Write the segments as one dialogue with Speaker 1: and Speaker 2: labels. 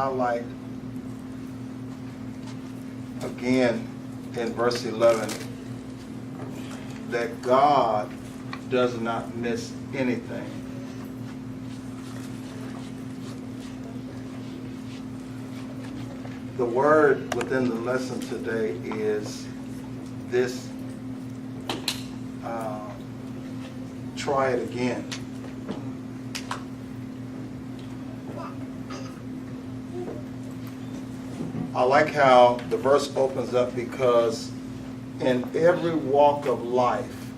Speaker 1: highlight again in verse 11 that God does not miss anything. The word within the lesson today is this, try it again. I like how the verse opens up, because in every walk of life,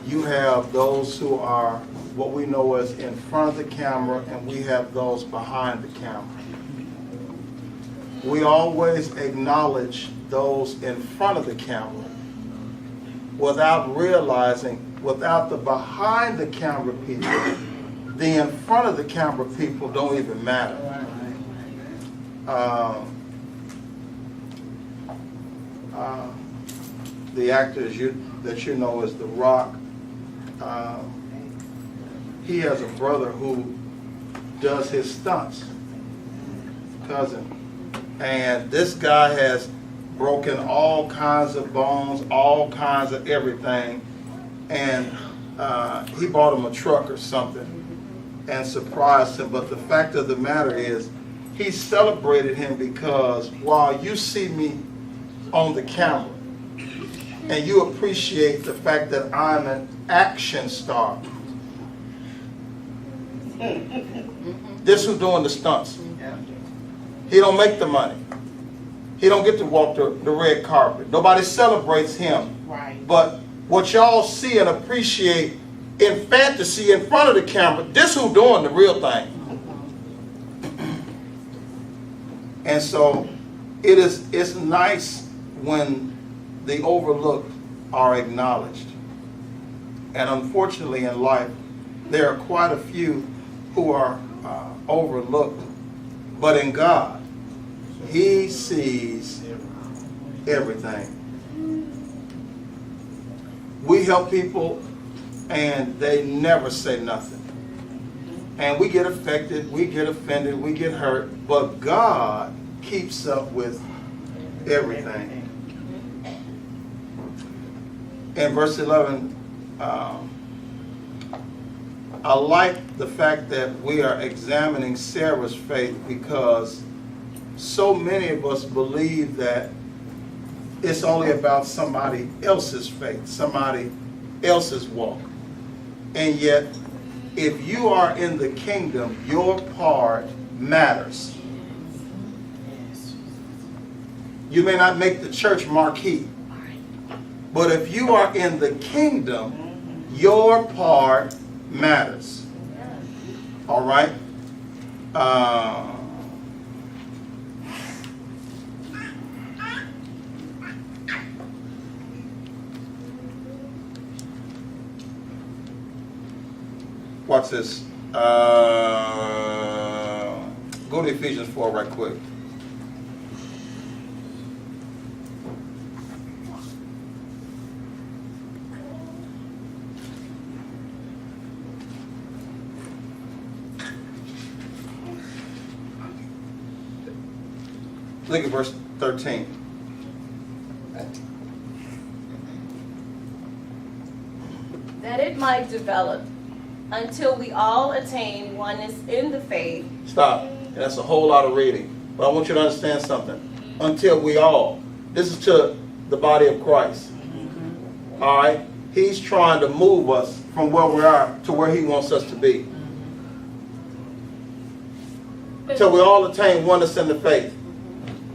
Speaker 1: you have those who are what we know as in front of the camera, and we have those behind the camera. We always acknowledge those in front of the camera without realizing, without the behind the camera people, the in front of the camera people don't even matter. The actor that you know is The Rock. He has a brother who does his stunts, cousin. And this guy has broken all kinds of bones, all kinds of everything. And he bought him a truck or something and surprised him. But the fact of the matter is, he celebrated him because while you see me on the camera and you appreciate the fact that I'm an action star, this who's doing the stunts. He don't make the money. He don't get to walk the red carpet. Nobody celebrates him.
Speaker 2: Right.
Speaker 1: But what y'all see and appreciate in fantasy in front of the camera, this who doing the real thing. And so it's nice when the overlooked are acknowledged. And unfortunately in life, there are quite a few who are overlooked. But in God, He sees everything. We help people and they never say nothing. And we get affected, we get offended, we get hurt, but God keeps up with everything. In verse 11, I like the fact that we are examining Sarah's faith, because so many of us believe that it's only about somebody else's faith, somebody else's walk. And yet, if you are in the kingdom, your part matters. You may not make the church marquee, but if you are in the kingdom, your part matters. All right? Watch this. Go to Ephesians 4 right quick. Look at verse 13.
Speaker 3: That it might develop until we all attain oneness in the faith.
Speaker 1: Stop. That's a whole lot of reading. But I want you to understand something. Until we all. This is to the body of Christ. All right? He's trying to move us from where we are to where He wants us to be. Until we all attain oneness in the faith.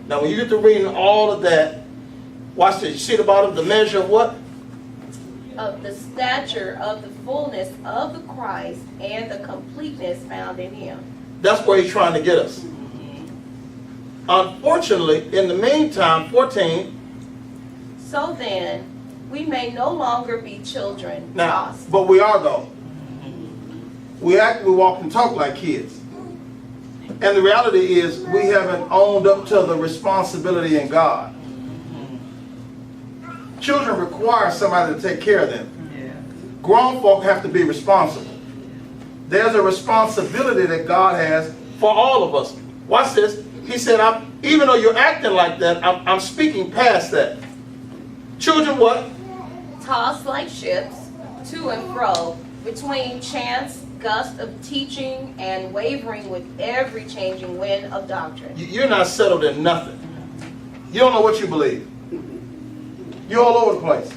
Speaker 1: Now, when you get to reading all of that, watch this. You see the bottom, the measure of what?
Speaker 3: Of the stature of the fullness of the Christ and the completeness found in Him.
Speaker 1: That's where He's trying to get us. Unfortunately, in the meantime, 14.
Speaker 3: So then, we may no longer be children
Speaker 1: Now,
Speaker 3: tossed.
Speaker 1: but we are though. We walk and talk like kids. And the reality is we haven't owned up to the responsibility in God. Children require somebody to take care of them. Grown folk have to be responsible. There's a responsibility that God has for all of us. Watch this. He said, even though you're acting like that, I'm speaking past that. Children what?
Speaker 3: Tossed like ships to and fro between chance gusts of teaching and wavering with every changing wind of doctrine.
Speaker 1: You're not settled in nothing. You don't know what you believe. You're all over the place.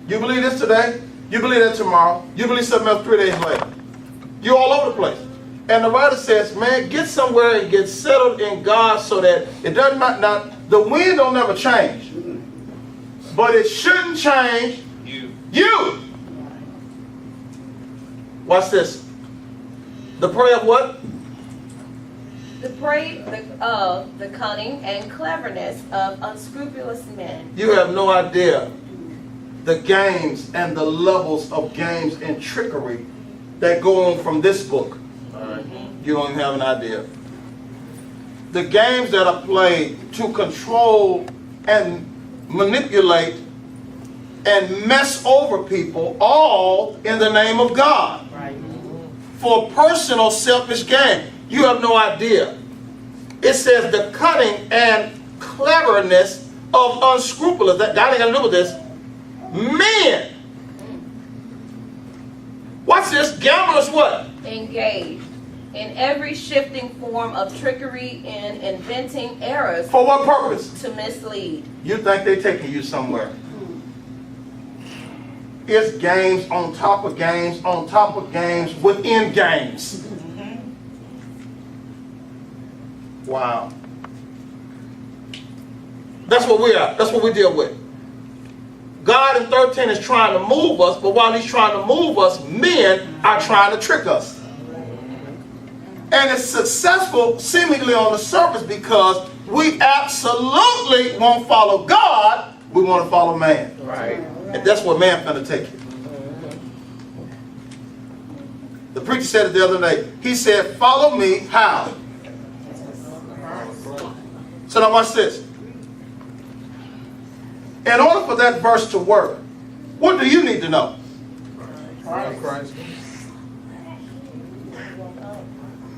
Speaker 1: You believe this today, you believe that tomorrow, you believe something else 3 days later. You're all over the place. And the writer says, man, get somewhere and get settled in God so that it doesn't matter. Now, the wind don't never change. But it shouldn't change you. Watch this. The prey of what?
Speaker 3: The prey of the cunning and cleverness of unscrupulous men.
Speaker 1: You have no idea the games and the levels of games and trickery that go on from this book. You don't even have an idea. The games that are played to control and manipulate and mess over people, all in the name of God. Right. For personal selfish gain. You have no idea. It says the cunning and cleverness of unscrupulous. That ain't got to do with this. Men. Watch this. Gamblers what?
Speaker 3: Engaged in every shifting form of trickery in inventing errors.
Speaker 1: For what purpose?
Speaker 3: To mislead.
Speaker 1: You think they're taking you somewhere. It's games on top of games on top of games within games. Wow. That's what we are. That's what we deal with. God in 13 is trying to move us, but while he's trying to move us, men are trying to trick us. And it's successful seemingly on the surface because we absolutely won't follow God, we want to follow man. Right. And that's where man's going to take you. The preacher said it the other day. He said, follow me, how? So now watch this. In order for that verse to work, what do you need to know? Christ.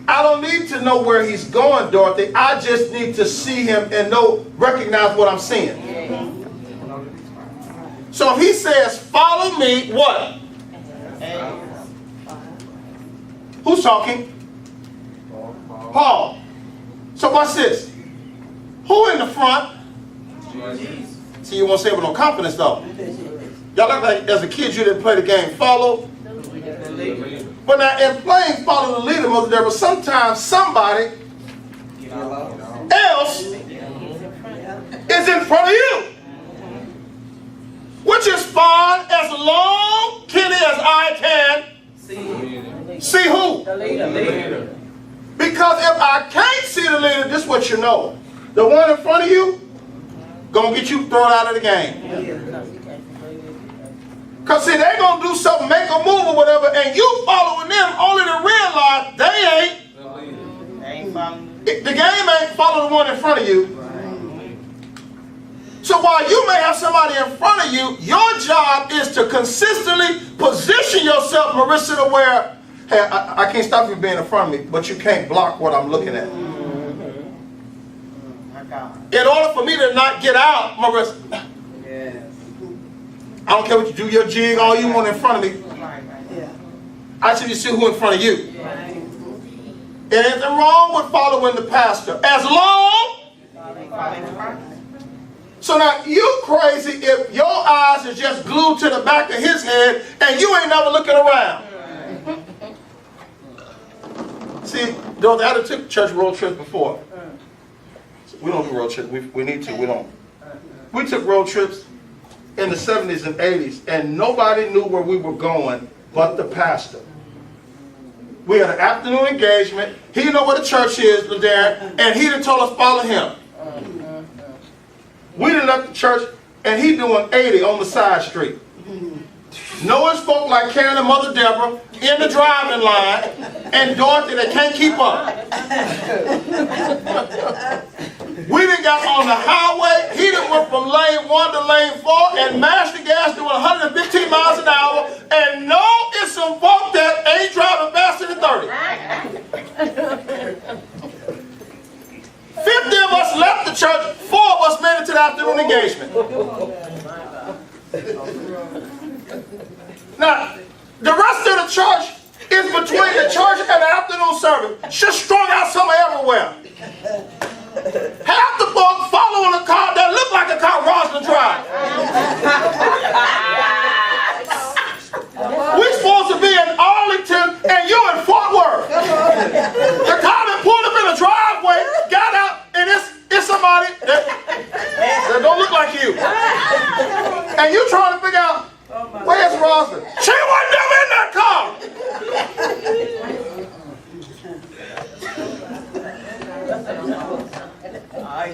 Speaker 1: I don't need to know where he's going, Dorothy. I just need to see him and recognize what I'm seeing. So if he says, follow me, what? Who's talking? Paul. So watch this. Who in the front? Jesus. See, you won't say it with no confidence though. Y'all look like as a kid you didn't play the game follow. But now in playing follow the leader, Mother Deborah, sometimes somebody else is in front of you. Which is fine as long, Kenny, as I can see who? The leader. Because if I can't see the leader, this is what you know. The one in front of you gonna get you thrown out of the game. Because see, they're gonna do something, make a move or whatever, and you following them only to realize they ain't the game ain't following the one in front of you. So while you may have somebody in front of you, your job is to consistently position yourself, Marissa, to where, hey, I can't stop you from being in front of me, but you can't block what I'm looking at. In order for me to not get out, Marissa, I don't care what you do, your jig, all you want in front of me. I should see who in front of you. There ain't nothing wrong with following the pastor, as long. So now you crazy if your eyes is just glued to the back of his head and you ain't never looking around. See, though I took church road trips before. We don't do road trips. We need to. We don't. We took road trips in the 70s and 80s, and nobody knew where we were going but the pastor. We had an afternoon engagement. He didn't know where the church is, Darren, and he done told us follow him. We done left the church, and he doing 80 on the side street. Knowing folk like Karen and Mother Deborah in the driving line, and Dorothy that can't keep up. We done got on the highway. He done went from lane 1 to lane 4 and mashed the gas doing 115 miles an hour. And no, it's some folk that ain't driving faster than 30. church, 4 of us made it to the afternoon engagement. Now, the rest of the church is between the church and the afternoon service. Just strung out somewhere everywhere. Half the folks following a car that looked like a car Rosalind Drive. We're supposed to be in Arlington and you in Fort Worth. The car that pulled up in the driveway, got out, and it's somebody that don't look like you. And you trying to figure out, where's Rosalind? She wasn't never in that car.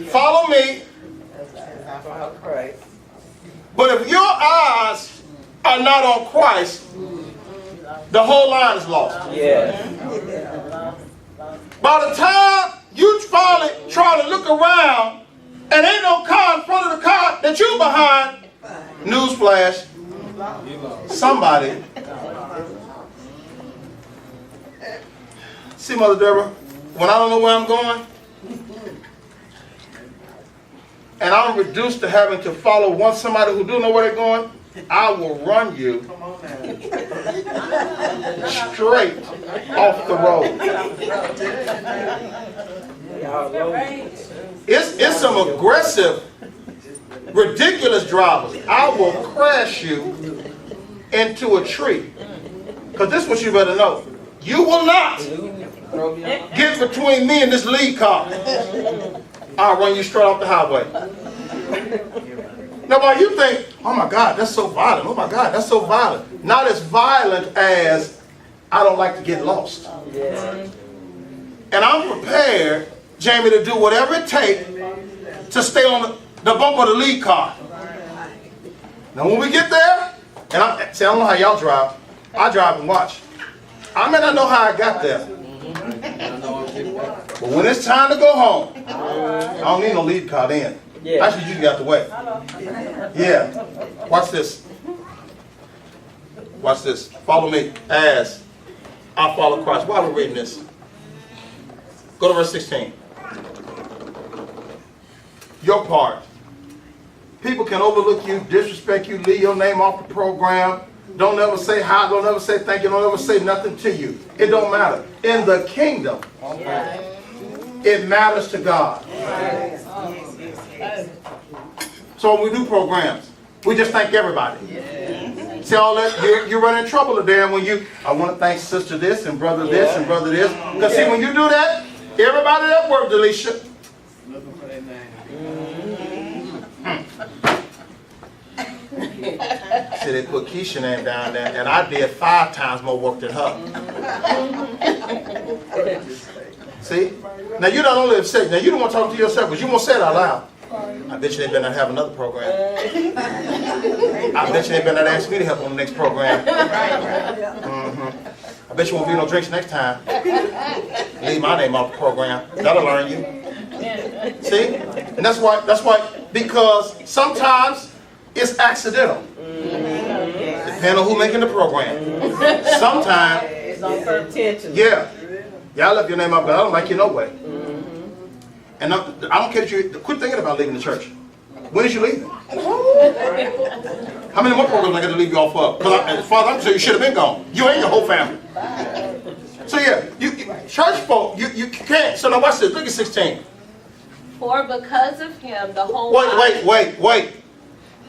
Speaker 1: Follow me. But if your eyes are not on Christ, the whole line is lost. By the time you finally try to look around and ain't no car in front of the car that you behind, newsflash, somebody. See, Mother Deborah, when I don't know where I'm going, and I'm reduced to having to follow somebody who do know where they're going, I will run you straight off the road. It's some aggressive, ridiculous drivers. I will crash you into a tree. Because this is what you better know. You will not get between me and this lead car. I'll run you straight off the highway. Now, while you think, oh my God, that's so violent. Oh my God, that's so violent. Not as violent as I don't like to get lost. And I'm prepared, Jamie, to do whatever it takes to stay on the bump of the lead car. Now, when we get there, and I don't know how y'all drive. I drive and watch. I may not know how I got there. But when it's time to go home, I don't need no lead car then. Actually, you got the way. Yeah. Watch this. Watch this. Follow me as I follow Christ. Why are we reading this? Go to verse 16. Your part. People can overlook you, disrespect you, leave your name off the program. Don't ever say hi, don't ever say thank you, don't ever say nothing to you. It don't matter. In the kingdom, it matters to God. So when we do programs, we just thank everybody. See all that? You're running trouble today when I want to thank sister this and brother this and brother this. Because see, when you do that, everybody that worked, Alicia. See, they put Keisha name down there, and I did 5 times more work than her. See? Now you not only upset, now you don't want to talk to yourself, but you won't say it out loud. I bet you they better not have another program. I bet you they better not ask me to help on the next program. I bet you won't be no drinks next time. Leave my name off the program. That'll learn you. See? And that's why, because sometimes it's accidental. Depending on who making the program. Sometimes it's on intention. Yeah. Yeah, I left your name up, but I don't like you no way. And I don't care that you quit thinking about leaving the church. When is you leaving? How many more programs I got to leave you off of? Because Father, I'm sure you should have been gone. You ain't your whole family. So yeah, church folk, you can't. So now watch this. Look at 16.
Speaker 3: For because of him, the whole
Speaker 1: Wait.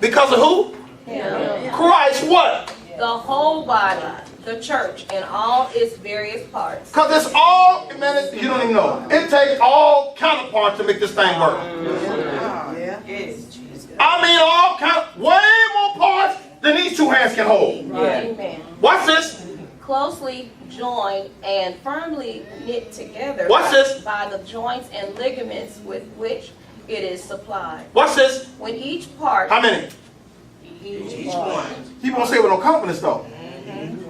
Speaker 1: Because of who?
Speaker 3: Him.
Speaker 1: Christ what?
Speaker 3: The whole body, the church, in all its various parts.
Speaker 1: Because it's all, man, you don't even know. It takes all counterparts to make this thing work. I mean all way more parts than these 2 hands can hold.
Speaker 3: Amen.
Speaker 1: Watch this.
Speaker 3: Closely joined and firmly knit together
Speaker 1: Watch this.
Speaker 3: by the joints and ligaments with which it is supplied.
Speaker 1: Watch this.
Speaker 3: When each part...
Speaker 1: How many?
Speaker 3: Each one.
Speaker 1: He won't say it with no confidence though.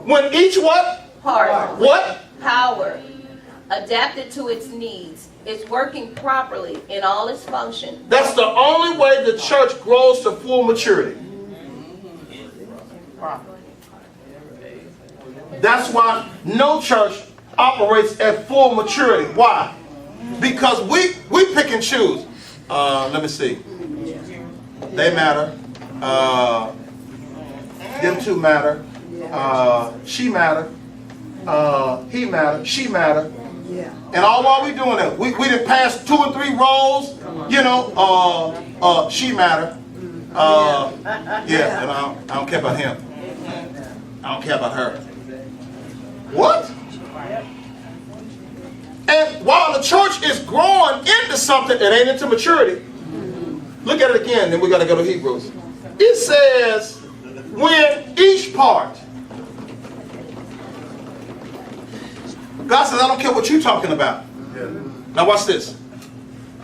Speaker 1: When each what?
Speaker 3: Part.
Speaker 1: What?
Speaker 3: Power. Adapted to its needs. Is working properly in all its function.
Speaker 1: That's the only way the church grows to full maturity. That's why no church operates at full maturity. Why? Because we pick and choose. Let me see. They matter. Them two matter. She matter. He matter. She matter. And all while we doing that, we done passed 2 and 3 rows. You know, she matter. Yeah, and I don't care about him. I don't care about her. What? And while the church is growing into something, it ain't into maturity. Look at it again, then we got to go to Hebrews. It says, when each part. God says, I don't care what you're talking about. Now watch this.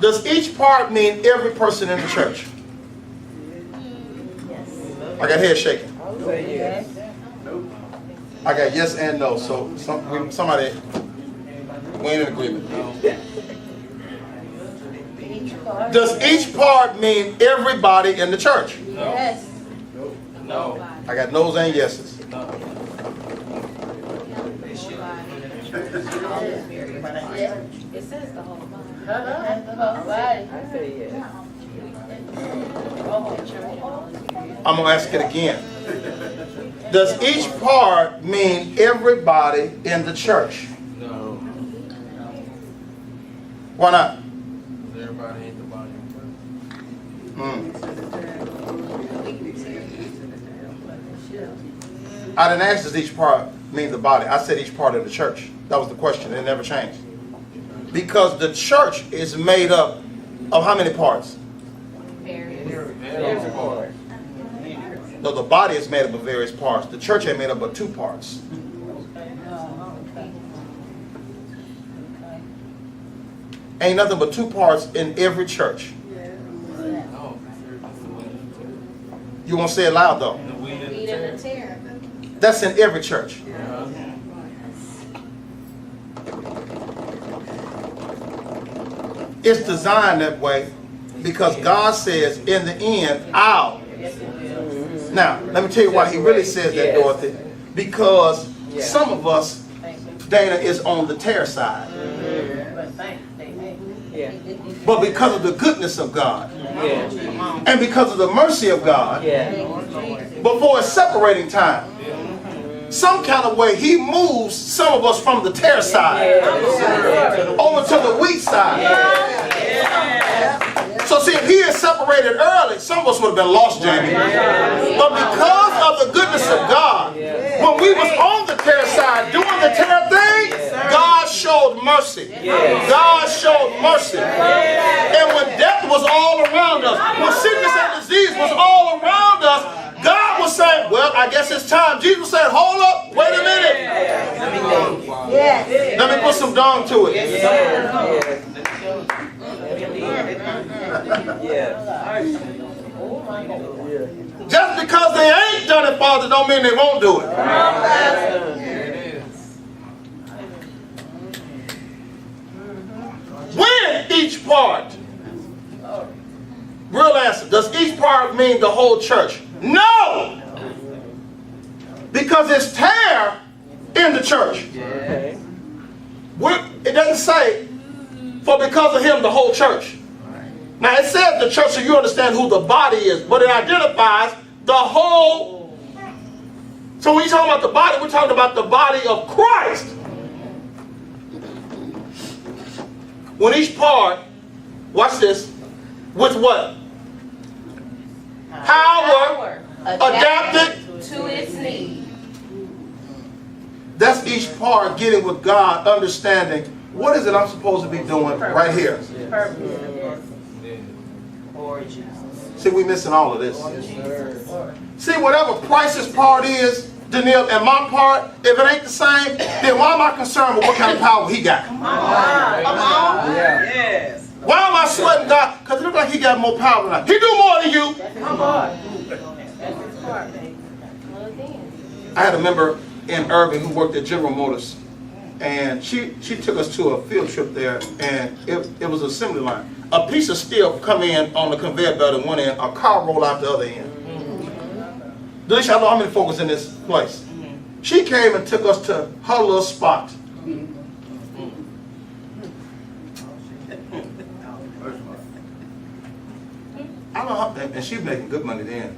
Speaker 1: Does each part mean every person in the church? I got head shaking. I got yes and no. So somebody, we ain't in agreement. Does each part mean everybody in the church?
Speaker 3: Yes.
Speaker 2: No.
Speaker 1: I got no's and yeses.
Speaker 3: It says the whole body. The whole body.
Speaker 2: I say yes.
Speaker 1: I'm going to ask it again. Does each part mean everybody in the church?
Speaker 2: No.
Speaker 1: Why not?
Speaker 2: Everybody ain't the body.
Speaker 1: I didn't ask does each part mean the body. I said each part of the church. That was the question. It never changed. Because the church is made up of how many parts?
Speaker 2: Various parts.
Speaker 1: No, the body is made up of various parts. The church ain't made up of 2 parts. Ain't nothing but 2 parts in every church.
Speaker 2: No.
Speaker 1: You won't say it loud though.
Speaker 2: The wheat and the
Speaker 3: Eat
Speaker 2: tear.
Speaker 3: and the tear.
Speaker 1: That's in every church. It's designed that way because God says in the end, I'll. Now, let me tell you why he really says that, Dorothy. Because some of us, Dana, is on the tear side. But because of the goodness of God, and because of the mercy of God, before a separating time, some kind of way he moves some of us from the tear side over to the wheat side. So see, if he had separated early, some of us would have been lost, Jamie. But because of the goodness of God, when we was on the tear side doing the tear thing, God showed mercy. God showed mercy. And when death was all around us, when sickness and disease was all around us, God was saying, well, I guess it's time. Jesus said, hold up, wait a minute. Let me put some dong to it. Just because they ain't done it, Father, don't mean they won't do it. When each part, real answer, does each part mean the whole church? No! Because it's tear in the church. It doesn't say, for because of him, the whole church. Now it says the church, so you understand who the body is, but it identifies the whole. So when you're talking about the body, we're talking about the body of Christ. When each part, watch this, with what? Power adapted
Speaker 3: to its need.
Speaker 1: That's each part getting with God, understanding what is it I'm supposed to be doing right here. See, we missing all of this. See, whatever Price's part is, Danielle, and my part, if it ain't the same, then why am I concerned with what kind of power he got? Come on.
Speaker 2: Yes.
Speaker 1: Why am I sweating God? Because it looks like he got more power than I. He do more than you.
Speaker 2: Come on.
Speaker 1: I had a member in Irving who worked at General Motors, and she took us to a field trip there, and it was an assembly line. A piece of steel come in on the conveyor belt at one end, a car roll out the other end. Delisha, I know how many folks in this place. She came and took us to her little spot. I don't know, and she was making good money then.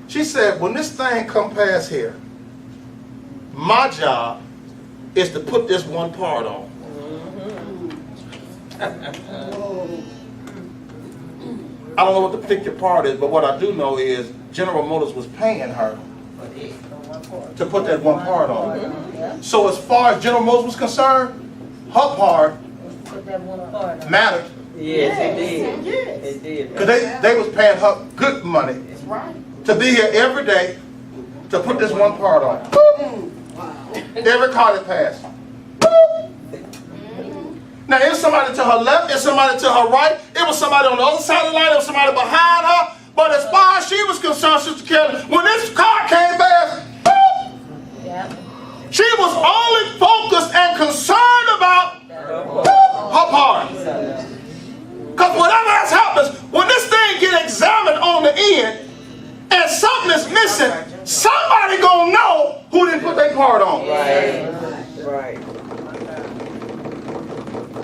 Speaker 1: She said, when this thing come past here, my job is to put this one part on. I don't know what the particular part is, but what I do know is General Motors was paying her to put that one part on. So as far as General Motors was concerned, her part mattered.
Speaker 2: Yes, it did. It did.
Speaker 1: Because they was paying her good money to be here every day to put this one part on. Every car that passed. Now, it was somebody to her left, it was somebody to her right, it was somebody on the other side of the line, it was somebody behind her. But as far as she was concerned, Sister Kelly, when this car came past, she was only focused and concerned about her part. Because whatever else happens, when this thing get examined on the end, and something is missing, somebody gonna know who didn't put their part on.
Speaker 2: Right.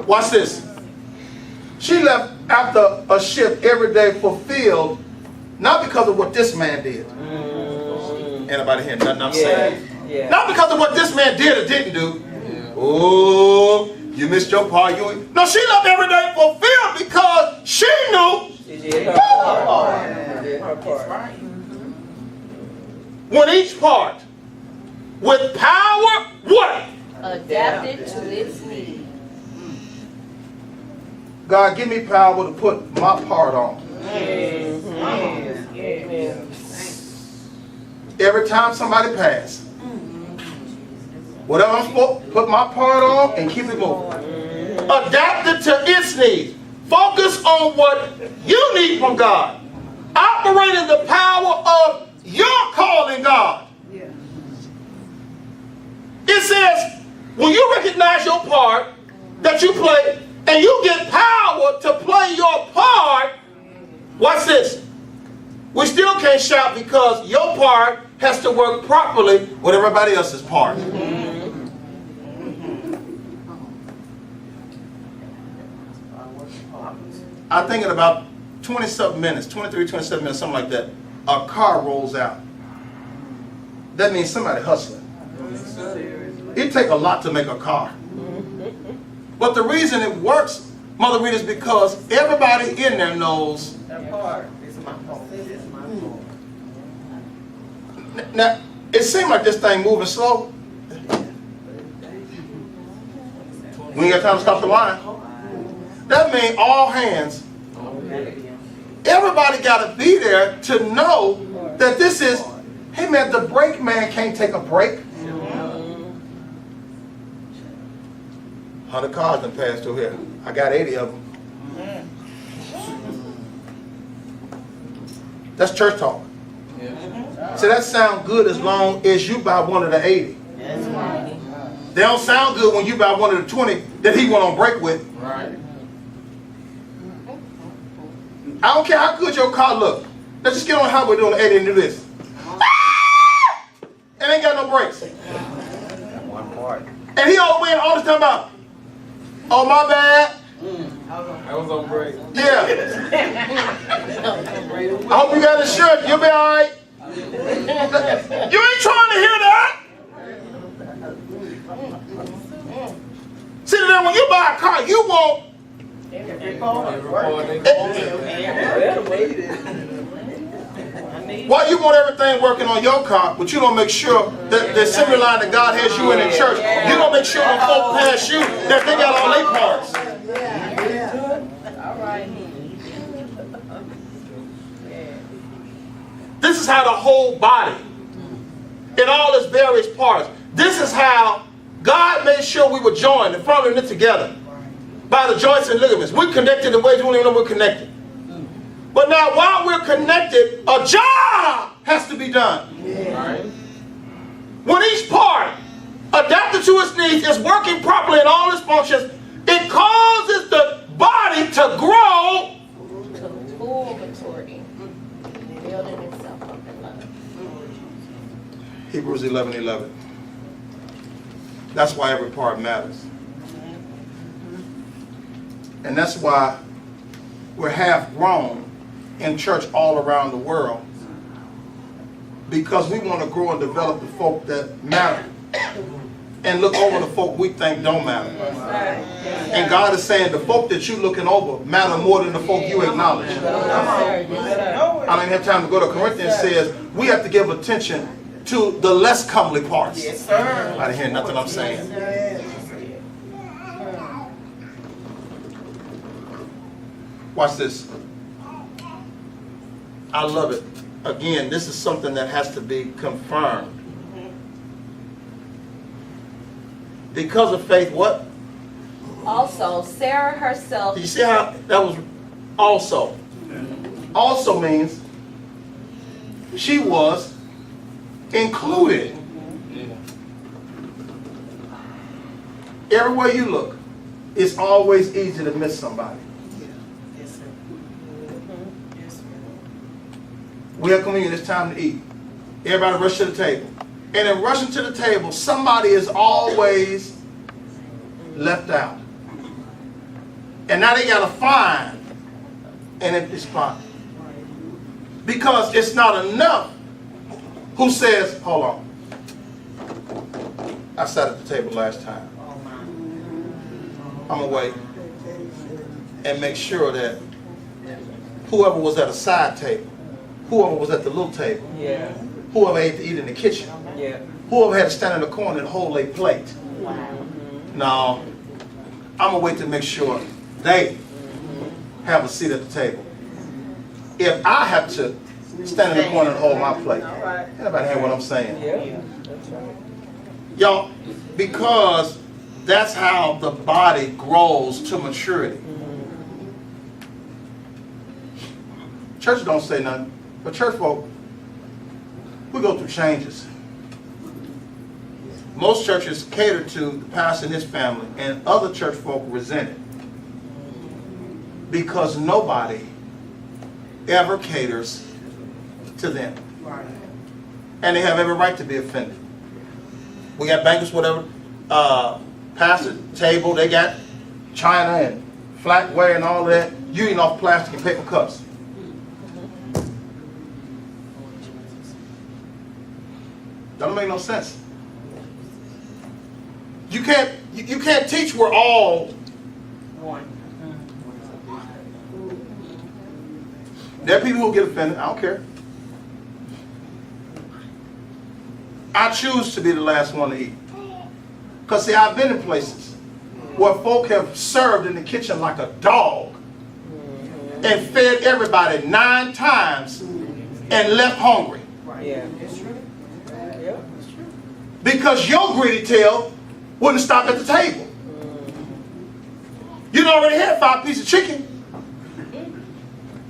Speaker 1: Watch this. She left after a shift every day fulfilled, not because of what this man did. Anybody hear nothing I'm saying?
Speaker 2: Yeah.
Speaker 1: Not because of what this man did or didn't do. Oh, you missed your part. No, she left every day fulfilled because she knew
Speaker 2: She did her part. She did her part.
Speaker 1: when each part with power, what?
Speaker 3: Adapted to its need.
Speaker 1: God, give me power to put my part on. Every time somebody passes, whatever I'm supposed to put my part on and keep it moving. Adapted to its needs. Focus on what you need from God. Operate in the power of your calling, God. It says, when you recognize your part that you play, and you get power to play your part, watch this. We still can't shout because your part has to work properly with everybody else's part. I think in about 20-something minutes, 23, 27 minutes, something like that, a car rolls out. That means somebody hustling. It takes a lot to make a car. But the reason it works, Mother Rita, is because everybody in there knows.
Speaker 2: That part is my fault. It's my fault.
Speaker 1: Now, it seems like this thing moving slow. We ain't got time to stop the line. That means all hands. Everybody got to be there to know that this is, hey man, the brake man can't take a break. 100 cars done passed through here. I got 80 of them. That's church talk. So that sounds good as long as you buy one of the 80. They don't sound good when you buy one of the 20 that he went on break with.
Speaker 2: Right.
Speaker 1: I don't care how good your car look. Let's just get on the highway doing the 80 and do this. And ain't got no brakes.
Speaker 2: One part.
Speaker 1: And he all the way all the time about, oh my bad.
Speaker 2: I was on break.
Speaker 1: Yeah. I hope you got insurance. You'll be all right. You ain't trying to hear that. See, then when you buy a car, you want. Well, you want everything working on your car, but you don't make sure that the assembly line that God has you in the church, you don't make sure when folk pass you that they got all their parts. This is how the whole body, in all its various parts, this is how God made sure we were joined and firmly knit together by the joints and ligaments. We're connected in ways we don't even know we're connected. But now while we're connected, a job has to be done. When each part, adapted to its needs, is working properly in all its functions, it causes the body to grow
Speaker 3: To full maturity. Building itself up in love.
Speaker 1: Hebrews 11:11. That's why every part matters. And that's why we're half grown in church all around the world because we want to grow and develop the folk that matter and look over the folk we think don't matter. And God is saying the folk that you're looking over matter more than the folk you acknowledge. I don't even have time to go to Corinthians. Says we have to give attention to the less comely parts.
Speaker 2: Yes, sir.
Speaker 1: I didn't hear nothing I'm saying. Watch this. I love it. Again, this is something that has to be confirmed. Because of faith, what?
Speaker 3: Also, Sarah herself.
Speaker 1: You see how that was also? Also means she was included. Everywhere you look, it's always easy to miss somebody.
Speaker 2: Yes, sir. Yes, sir.
Speaker 1: We have communion, it's time to eat. Everybody rush to the table. And in rushing to the table, somebody is always left out. And now they got to find an empty spot. Because it's not enough who says, hold on. I sat at the table last time. I'm going to wait and make sure that whoever was at a side table, whoever was at the little table,
Speaker 2: Yeah.
Speaker 1: whoever ate to eat in the kitchen,
Speaker 2: Yeah.
Speaker 1: whoever had to stand in the corner and hold a plate. No, I'm going to wait to make sure they have a seat at the table. If I have to stand in the corner and hold my plate, anybody hear what I'm saying?
Speaker 2: Yeah. That's right.
Speaker 1: Y'all, because that's how the body grows to maturity. Church don't say nothing, but church folk, we go through changes. Most churches cater to the pastor and his family, and other church folk resent it. Because nobody ever caters to them. And they have every right to be offended. We got banquets, whatever, pastor, table, they got china and flatware and all that. You eating off plastic and paper cups. Doesn't make no sense. You can't teach we're all
Speaker 2: One.
Speaker 1: There are people who get offended. I don't care. I choose to be the last one to eat. Because see, I've been in places where folk have served in the kitchen like a dog and fed everybody 9 times and left hungry.
Speaker 2: Yeah. It's true. Yeah, it's true.
Speaker 1: Because your greedy tail wouldn't stop at the table. You'd already had 5 pieces of chicken.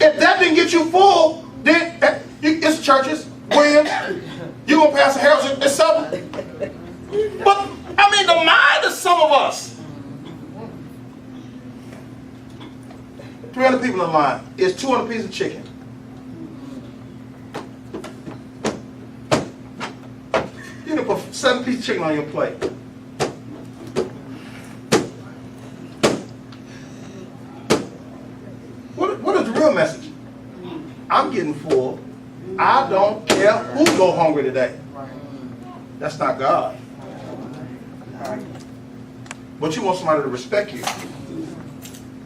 Speaker 1: If that didn't get you full, then it's churches, Williams, you gonna pass the Harold's and something. But I mean, the mind of some of us. 300 people in line. It's 200 pieces of chicken. You can put 7 pieces of chicken on your plate. What is the real message? I'm getting full. I don't care who go hungry today. That's not God. But you want somebody to respect you.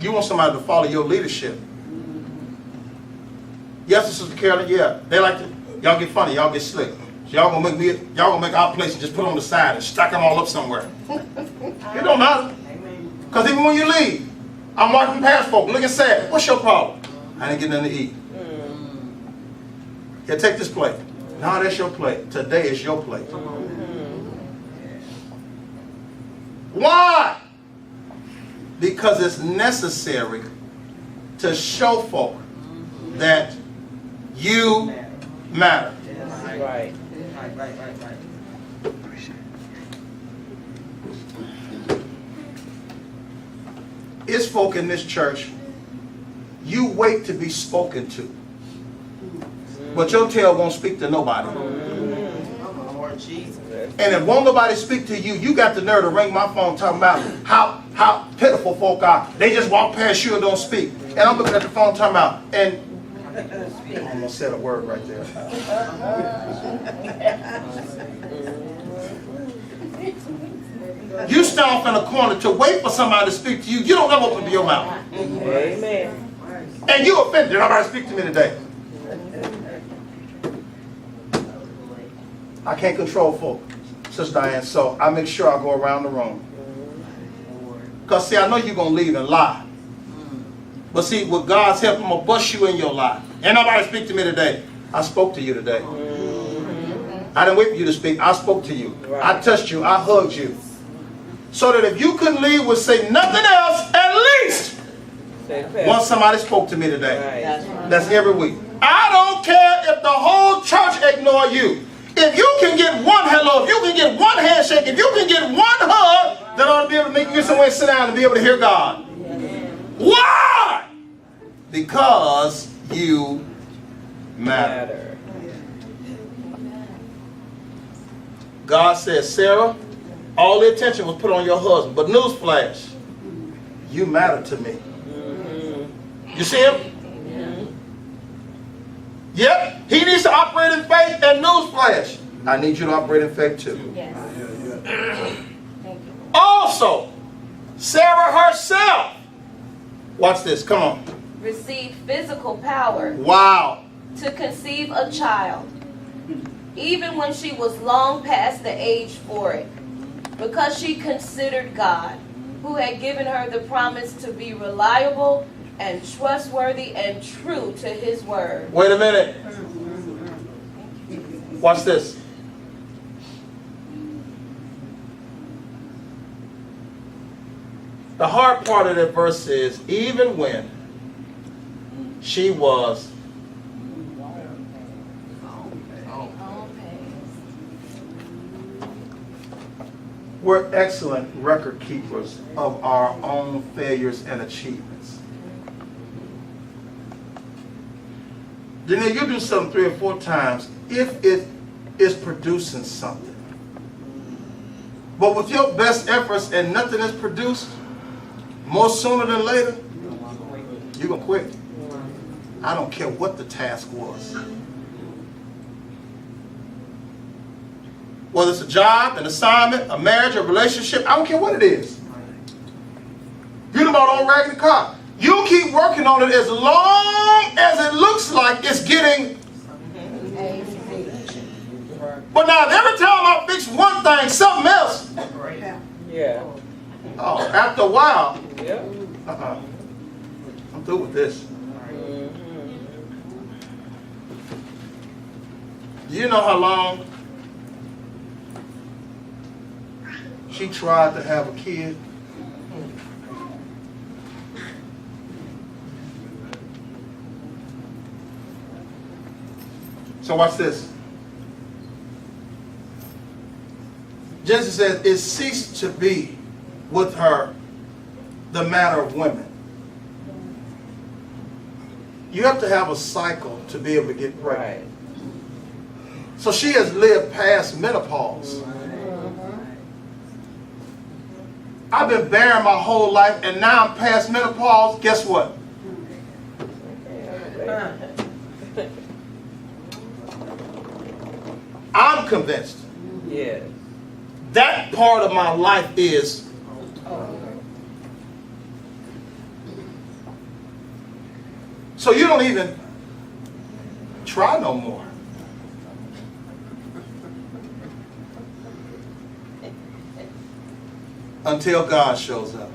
Speaker 1: You want somebody to follow your leadership. Yes, Sister Carolyn, yeah. They like to, y'all get funny, y'all get slick. So y'all gonna make our place and just put on the side and stack them all up somewhere. It don't matter. Because even when you leave, I'm walking past folk, looking sad. What's your problem? I ain't getting nothing to eat. Here, take this plate. No, that's your plate. Today is your plate. Why? Because it's necessary to show folk that you matter.
Speaker 2: Right.
Speaker 1: It's folk in this church, you wait to be spoken to. But your tail won't speak to nobody.
Speaker 2: Lord Jesus.
Speaker 1: And if won't nobody speak to you, you got the nerve to ring my phone talking about how pitiful folk are. They just walk past you and don't speak. And I'm looking at the phone talking about, and I almost said a word right there. You stand off in a corner to wait for somebody to speak to you. You don't ever open your mouth.
Speaker 2: Amen.
Speaker 1: And you offended. Nobody speak to me today. I can't control folk, Sister Diane, so I make sure I go around the room. Because, see, I know you're going to leave and lie. But, see, with God's help, I'm going to bust you in your lie. Ain't nobody speak to me today. I spoke to you today. I didn't wait for you to speak. I spoke to you. I touched you. I hugged you. So that if you couldn't leave with say nothing else, at least once somebody spoke to me today. That's every week. I don't care if the whole church ignore you. If you can get one hello, if you can get one handshake, if you can get one hug, then ought to be able to make you get somewhere and sit down and be able to hear God. Why? Because you matter. God says, Sarah, all the attention was put on your husband. But newsflash, you matter to me. You see him? Yep, he needs to operate in faith, and newsflash, I need you to operate in faith too.
Speaker 3: Yes.
Speaker 1: Also, Sarah herself, watch this, come on.
Speaker 3: Received physical power
Speaker 1: Wow.
Speaker 3: to conceive a child, even when she was long past the age for it, because she considered God, who had given her the promise to be reliable and trustworthy and true to his word.
Speaker 1: Wait a minute. Watch this. The hard part of that verse is, even when she was we're excellent record keepers of our own failures and achievements. You know, you do something 3 or 4 times if it is producing something. But with your best efforts and nothing is produced, more sooner than later, you're going to quit. I don't care what the task was. Whether it's a job, an assignment, a marriage, a relationship, I don't care what it is. You about old raggedy car. You keep working on it as long as it looks like it's getting. But now every time I fix one thing, something else.
Speaker 2: Yeah.
Speaker 1: Oh, after a while,
Speaker 2: Yeah.
Speaker 1: I'm through with this. Do you know how long she tried to have a kid? So watch this. Genesis says, it ceased to be with her the matter of women. You have to have a cycle to be able to get pregnant.
Speaker 2: Right.
Speaker 1: So she has lived past menopause. I've been barren my whole life, and now I'm past menopause. Guess what? I'm convinced
Speaker 2: Yeah.
Speaker 1: that part of my life is so you don't even try no more. Until God shows up.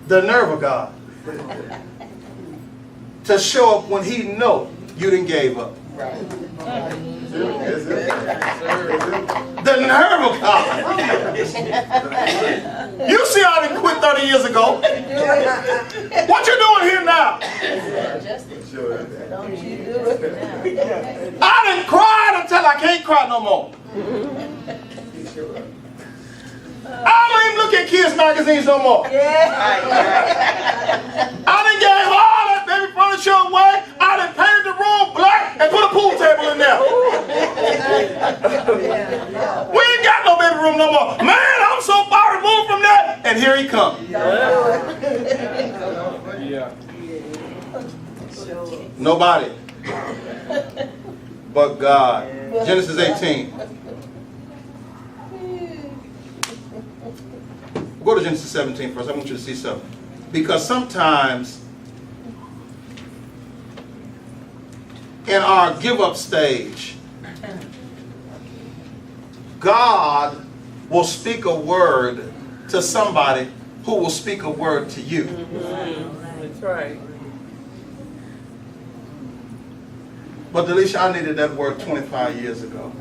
Speaker 1: The nerve of God to show up when he know you didn't gave up. The nerve of God. You see I didn't quit 30 years ago. What you doing here now? I didn't cry until I can't cry no more. I don't even look at kids' magazines no more. I done gave all that baby furniture away. I done painted the room black and put a pool table in there. We ain't got no baby room no more. Man, And here he comes. Nobody but God. Genesis 18. Go to Genesis 17 first. I want you to see something. Because sometimes in our give up stage, God will speak a word to somebody who will speak a word to you.
Speaker 2: That's right.
Speaker 1: But Delisha, I needed that word 25 years ago.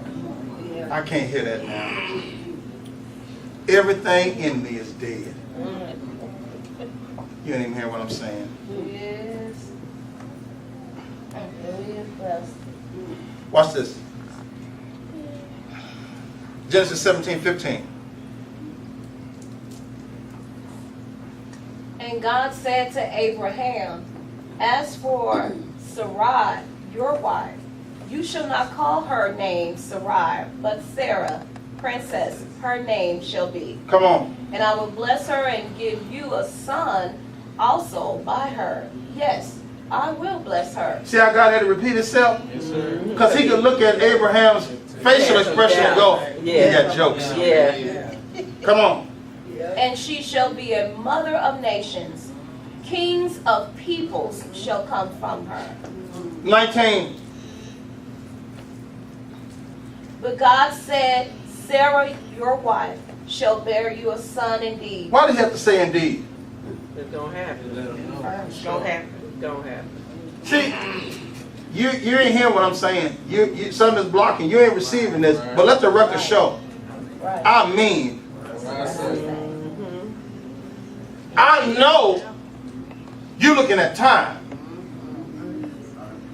Speaker 1: I can't hear that now. Everything in me is dead. You didn't even hear what I'm saying.
Speaker 3: Yes.
Speaker 1: Watch this. Genesis 17:15.
Speaker 3: And God said to Abraham, as for Sarai, your wife, you shall not call her name Sarai, but Sarah, princess, her name shall be.
Speaker 1: Come on.
Speaker 3: And I will bless her and give you a son also by her. Yes, I will bless her.
Speaker 1: See how God had to repeat himself?
Speaker 2: Yes, sir.
Speaker 1: Because he could look at Abraham's facial expression and go, he got jokes.
Speaker 2: Yeah.
Speaker 1: Come on.
Speaker 3: And she shall be a mother of nations. Kings of peoples shall come from her.
Speaker 1: 19.
Speaker 3: But God said, Sarah, your wife, shall bear you a son indeed.
Speaker 1: Why did he have to say indeed?
Speaker 2: It don't happen. Don't happen. Don't happen.
Speaker 1: See, you ain't hearing what I'm saying. You something is blocking. You ain't receiving this. But let the record show.
Speaker 3: Right.
Speaker 1: I mean, I know you're looking at time.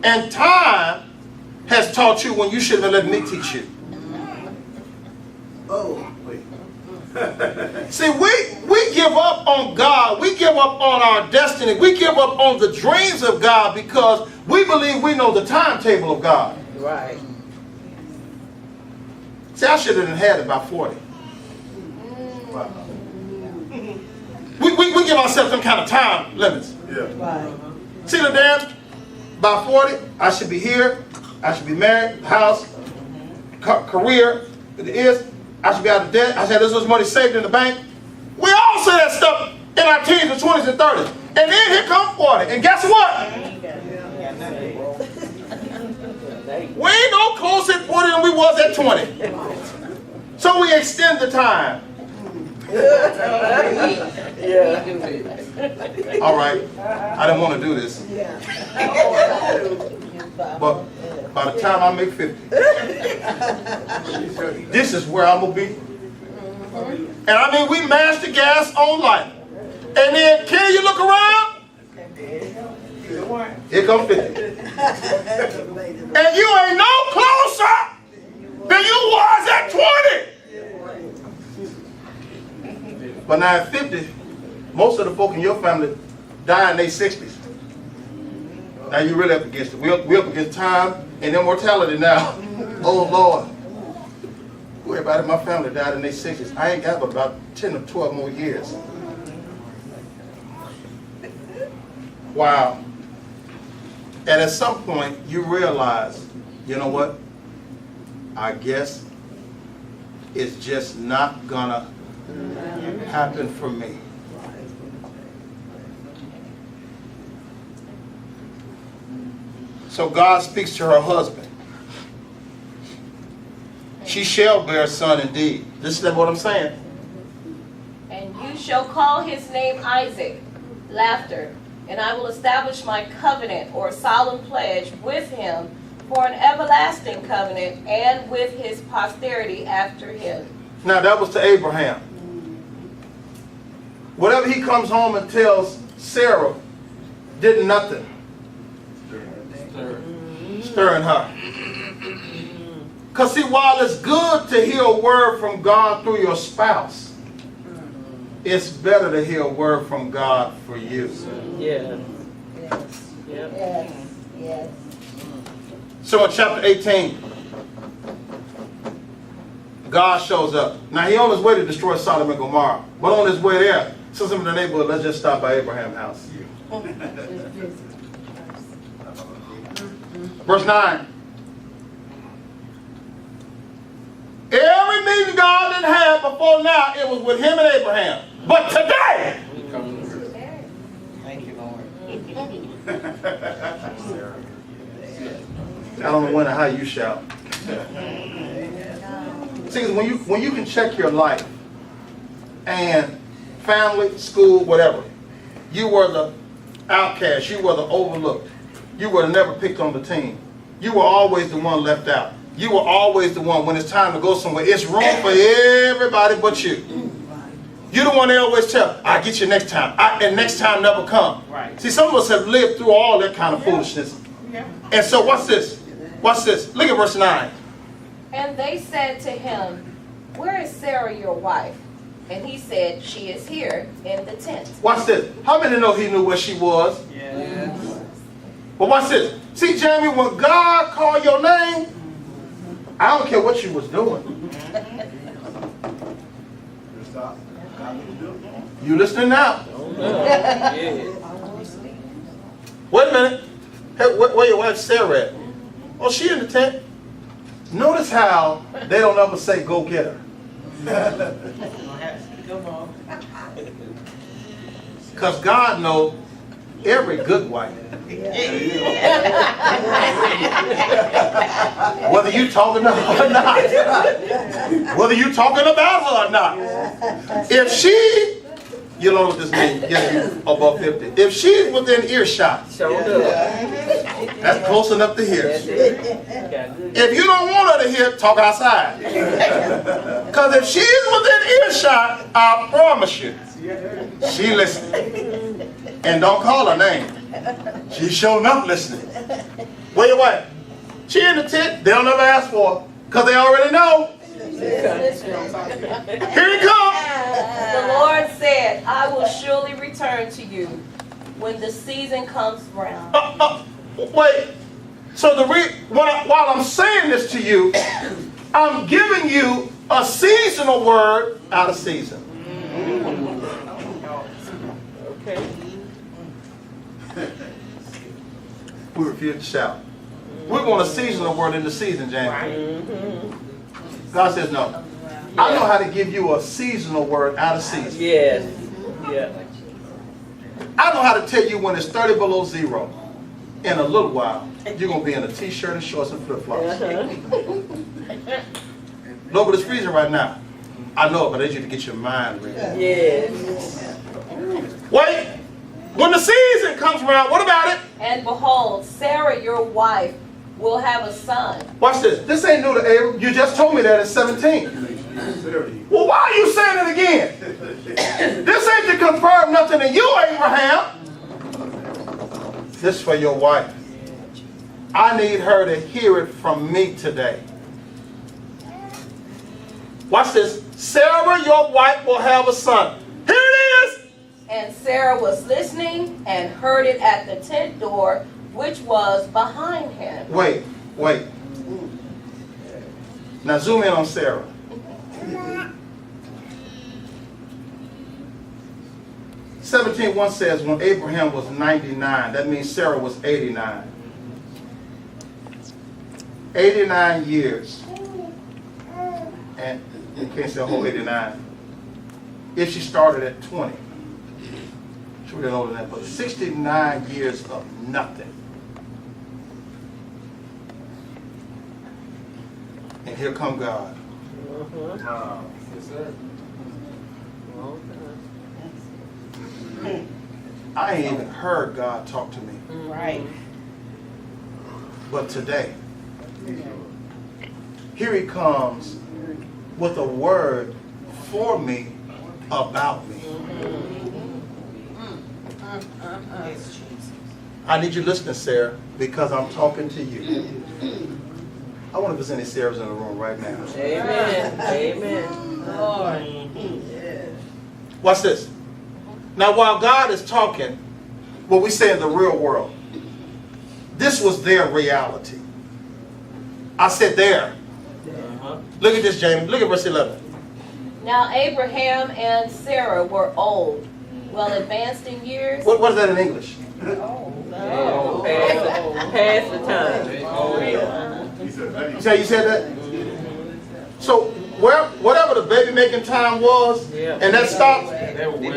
Speaker 1: And time has taught you when you should have let me teach you.
Speaker 4: Oh, wait.
Speaker 1: See, we give up on God. We give up on our destiny. We give up on the dreams of God because we believe we know the timetable of God.
Speaker 2: Right.
Speaker 1: See, I should have had it by 40. We give ourselves some kind of time limits.
Speaker 4: Yeah.
Speaker 1: See the dance? By 40, I should be here. I should be married, house, career. It is. I should be out of debt. I should have this much money saved in the bank. We all say that stuff in our teens and 20s and 30s. And then here comes 40. And guess what? We ain't no closer at 40 than we was at 20. So we extend the time.
Speaker 2: Yeah.
Speaker 1: All right. I didn't want to do this. But by the time I make 50, this is where I'm going to be. And I mean, we mash the gas on life. And then, can you look around? Here comes 50. And you ain't no closer than you was at 20. But now at 50, most of the folk in your family die in their 60s. Now you really up against it. We're up against time and immortality now. Oh Lord. Everybody in my family died in their 60s. I ain't got but about 10 or 12 more years. Wow. And at some point you realize, you know what? I guess it's just not gonna happen for me. So God speaks to her husband. She shall bear a son indeed. This is what I'm saying.
Speaker 3: And you shall call his name Isaac, laughter, and I will establish my covenant or solemn pledge with him for an everlasting covenant and with his posterity after him.
Speaker 1: Now that was to Abraham. Whatever he comes home and tells Sarah did nothing. Stirring her. Because see, while it's good to hear a word from God through your spouse, it's better to hear a word from God for you.
Speaker 2: Yeah.
Speaker 3: Yes. Yes.
Speaker 1: So in chapter 18, God shows up. Now he on his way to destroy Sodom and Gomorrah. But on his way there, says in the neighborhood, let's just stop by Abraham's house. Verse 9. Every meeting God didn't have before now, it was with him and Abraham. But today,
Speaker 2: Thank you, Lord.
Speaker 1: I don't know when or how you shout. See, when you can check your life and family, school, whatever, you were the outcast, you were the overlooked, you were never picked on the team, you were always the one left out, you were always the one when it's time to go somewhere, it's room for everybody but you. You're the one they always tell, I'll get you next time, and next time never come.
Speaker 2: Right.
Speaker 1: See, some of us have lived through all that kind of foolishness.
Speaker 2: Yeah.
Speaker 1: And so watch this. Watch this. Look at verse 9.
Speaker 3: And they said to him, where is Sarah your wife? And he said, she is here in the tent.
Speaker 1: Watch this. How many know he knew where she was?
Speaker 2: Yes.
Speaker 1: But watch this. See, Jeremy, when God called your name, I don't care what you was doing. You listening now? Wait a minute. Hey, where your wife Sarah at? Oh, she in the tent. Notice how they don't ever say, go get her.
Speaker 2: Come on.
Speaker 1: Because God knows every good wife. Whether you talking to her or not. Whether you talking about her or not. If she, you know what this means, get you above 50. If she's within earshot, that's close enough to hear. If you don't want her to hear, talk outside. Because if she's within earshot, I promise you, she listening. And don't call her name. She's showing up listening. Where your wife? She in the tent. They don't ever ask for her. Because they already know. Here he comes.
Speaker 3: The Lord said, I will surely return to you when the season comes round.
Speaker 1: Wait. So while I'm saying this to you, I'm giving you a seasonal word out of season.
Speaker 2: Okay.
Speaker 1: We refuse to shout. We want a seasonal word in the season, James. God says no. I know how to give you a seasonal word out of season.
Speaker 2: Yes. Yeah.
Speaker 1: I know how to tell you when it's 30 below zero. In a little while, you're going to be in a t-shirt and shorts and flip-flops. No, but it's freezing right now. I know it, but I need you to get your mind ready.
Speaker 2: Yes.
Speaker 1: Wait. When the season comes around, what about it?
Speaker 3: And behold, Sarah your wife will have a son.
Speaker 1: Watch this. This ain't new to Abram. You just told me that at 17. Well, why are you saying it again? This ain't to confirm nothing to you, Abraham. This is for your wife. I need her to hear it from me today. Watch this. Sarah, your wife, will have a son. Here it is.
Speaker 3: And Sarah was listening and heard it at the tent door, which was behind him.
Speaker 1: Wait. Now zoom in on Sarah. Seventeen 1 says when Abraham was 99, that means Sarah was 89. 89 years. And you can't say a whole 89. If she started at 20. She would have older than that, but 69 years of nothing. And here come God.
Speaker 2: Yes, sir.
Speaker 1: I ain't even heard God talk to me.
Speaker 2: Right.
Speaker 1: But today, here he comes with a word for me, about me. I need you listening, Sarah, because I'm talking to you. I wonder if there's any Sarahs in the room right now.
Speaker 2: Amen. Amen. Lord.
Speaker 1: Watch this. Now, while God is talking, what we say in the real world, this was their reality. I said there. Look at this, Jamie. Look at verse 11.
Speaker 3: Now Abraham and Sarah were old, well advanced in years.
Speaker 1: What is that in English?
Speaker 2: Pass the time.
Speaker 1: You said that? So whatever the baby making time was, and that stopped, we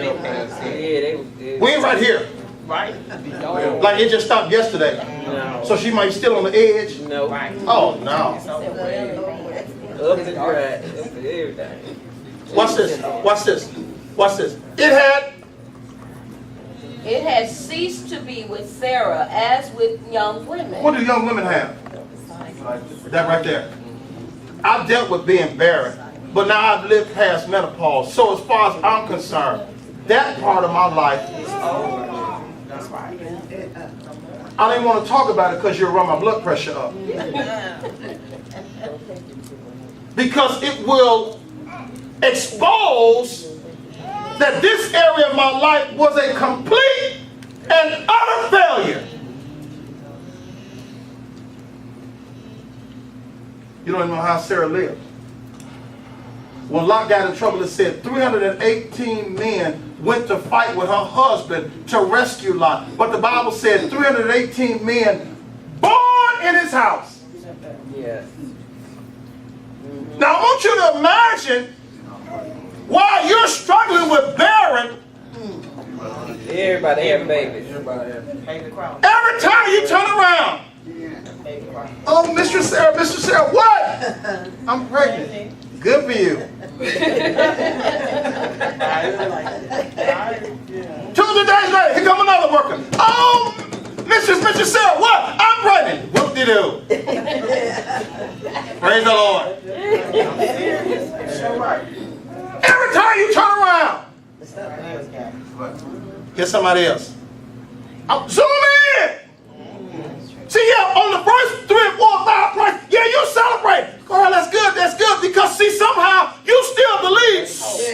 Speaker 1: ain't right here.
Speaker 2: Right?
Speaker 1: Like it just stopped yesterday.
Speaker 2: No.
Speaker 1: So she might be still on the edge.
Speaker 2: No.
Speaker 1: Oh no.
Speaker 2: Up and right. Up to everything.
Speaker 1: Watch this. Watch this. Watch this.
Speaker 3: It had ceased to be with Sarah as with young women.
Speaker 1: What do young women have? That right there. I've dealt with being barren, but now I've lived past menopause. So as far as I'm concerned, that part of my life is over.
Speaker 2: That's right.
Speaker 1: I didn't want to talk about it because you'll run my blood pressure up. Because it will expose that this area of my life was a complete and utter failure. You don't even know how Sarah lived. When Lot got in trouble, it said 318 men went to fight with her husband to rescue Lot. But the Bible said 318 men born in his house.
Speaker 2: Yes.
Speaker 1: Now I want you to imagine while you're struggling with barren,
Speaker 2: Everybody have babies.
Speaker 1: every time you turn around, oh, Mr. Sarah, what? I'm pregnant. Good for you. 2 days later, here come another worker. Oh, Mr. Sarah, what? I'm pregnant. Whoop-de-doo. Praise the Lord. Every time you turn around, here's somebody else. Zoom in. See, yeah, on the first 3 or 4 5 price, yeah, you celebrate. Oh, that's good, because see, somehow you still believe. Sooner,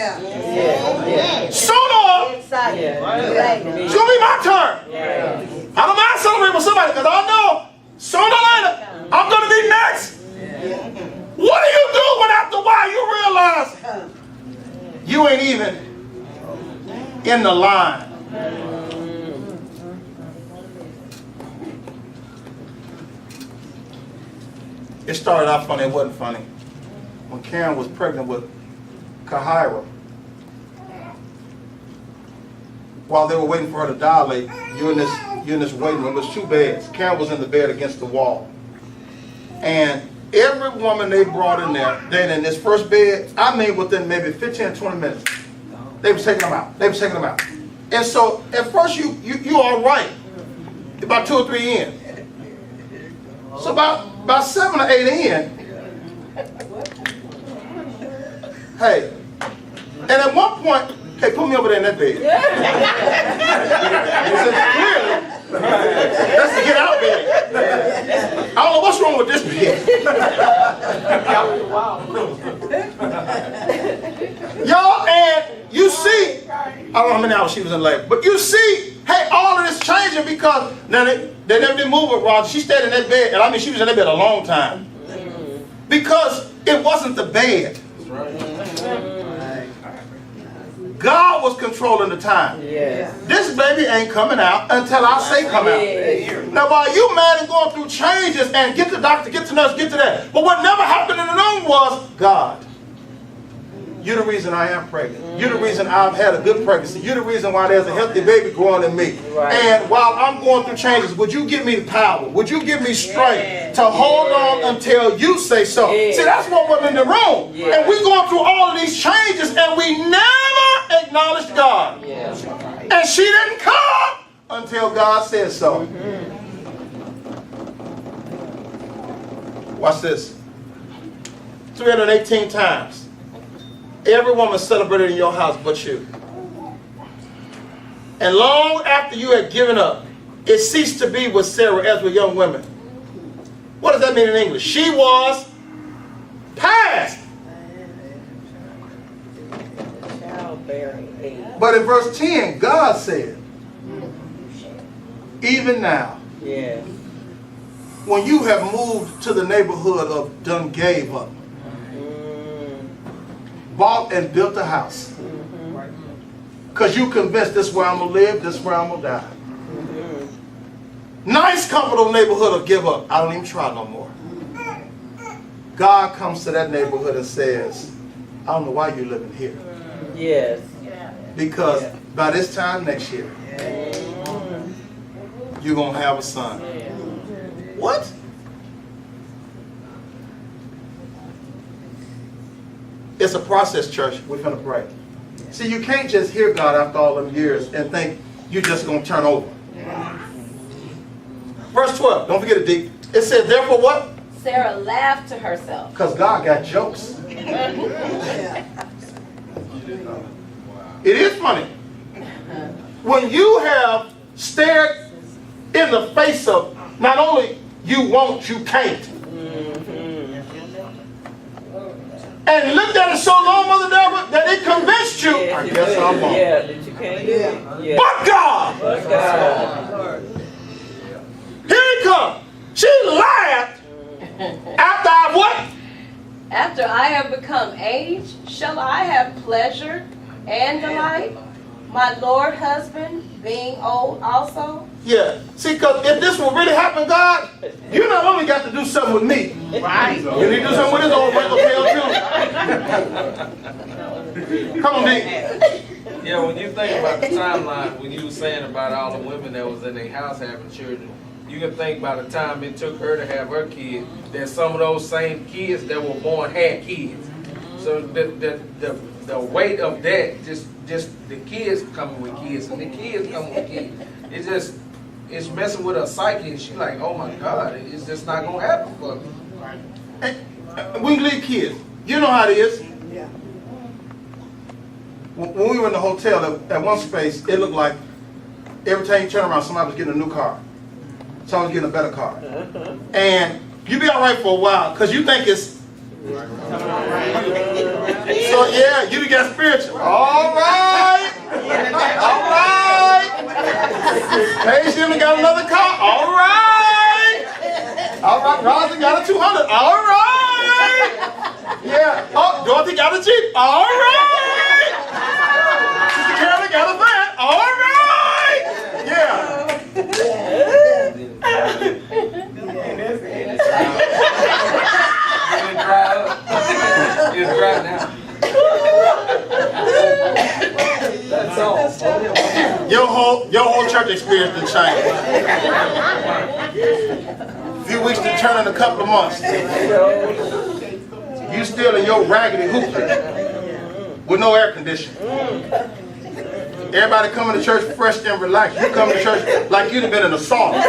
Speaker 1: it's gonna be my turn. I don't mind celebrating with somebody because I know sooner or later I'm gonna be next. What do you do when after a while you realize you ain't even in the line? It started out funny, it wasn't funny. When Karen was pregnant with Kahira, while they were waiting for her to dilate, you in this waiting room, it was 2 beds. Karen was in the bed against the wall. And every woman they brought in there, then in this first bed, I mean within maybe 15 or 20 minutes, they was taking them out. And so at first you all right, about 2 or 3 in. So about 7 or 8 in, hey, and at one point, hey, put me over there in that bed. He said, clearly, that's to get out bed. I don't know what's wrong with this bed. Y'all, and you see, I don't know how many hours she was in labor, but you see, hey, all of this changing because now they never did move with Roger. She stayed in that bed, and I mean, she was in that bed a long time. Because it wasn't the bed. God was controlling the time.
Speaker 2: Yes.
Speaker 1: This baby ain't coming out until I say come out. Now, while you mad and going through changes and get the doctor, get the nurse, get to that. But what never happened in the room was, God, you're the reason I am pregnant. You're the reason I've had a good pregnancy. You're the reason why there's a healthy baby growing in me.
Speaker 2: Right.
Speaker 1: And while I'm going through changes, would you give me the power? Would you give me strength to hold on until you say so? See, that's what was in the room. And we're going through all of these changes and we never acknowledged God. And she didn't come until God said so. Watch this. 318 times. Every woman celebrated in your house but you. And long after you had given up, it ceased to be with Sarah as with young women. What does that mean in English? She was past. But in verse 10, God said, even now, when you have moved to the neighborhood of done gave up, bought and built a house. Because you convinced this is where I'm going to live, this is where I'm going to die. Nice, comfortable neighborhood will give up. I don't even try no more. God comes to that neighborhood and says, I don't know why you're living here.
Speaker 2: Yes.
Speaker 1: Because by this time next year, you're going to have a son. What? It's a process, church. We're going to pray. See, you can't just hear God after all them years and think you're just going to turn over. Verse 12, don't forget it deep. It said, therefore what?
Speaker 3: Sarah laughed to herself.
Speaker 1: Because God got jokes. It is funny. When you have stared in the face of not only you won't, you can't. And looked at it so long, Mother Deborah, that it convinced you. I guess I won't.
Speaker 2: Yeah, that you can't do it. Yeah.
Speaker 1: But God.
Speaker 2: But God.
Speaker 1: Here he comes. She laughed after I what?
Speaker 3: After I have become aged, shall I have pleasure and delight? My Lord husband being old also?
Speaker 1: Yeah. See, because if this will really happen, God, you not only got to do something with me.
Speaker 2: Right.
Speaker 1: You need to do something with this old regular tail too. Come on, Dean.
Speaker 4: Yeah, when you think about the timeline, when you were saying about all the women that was in their house having children, you can think by the time it took her to have her kids, that some of those same kids that were born had kids. So the weight of that, just the kids coming with kids and the kids coming with kids, it's messing with her psyche, and she's like, oh my God, it's just not gonna happen for me.
Speaker 1: And we leave kids. You know how it is.
Speaker 5: Yeah.
Speaker 1: When we were in the hotel, at one space, it looked like every time you turn around, somebody was getting a new car. Somebody was getting a better car. And you be all right for a while, because you think it's... So yeah, you got spiritual. All right. All right. Hey, Jimmy got another car. All right. All right. Rosie got a 200. All right. Yeah. Oh, Dorothy got a Jeep. All right. Sister Carolyn got a van. All right. Yeah.
Speaker 4: It's dry now. That's all.
Speaker 1: Your whole church experience done changed. A few weeks to turn in a couple of months. You still in your raggedy hoopty with no air conditioning. Everybody coming to church fresh and relaxed. You come to church like you'd have been in a sauna.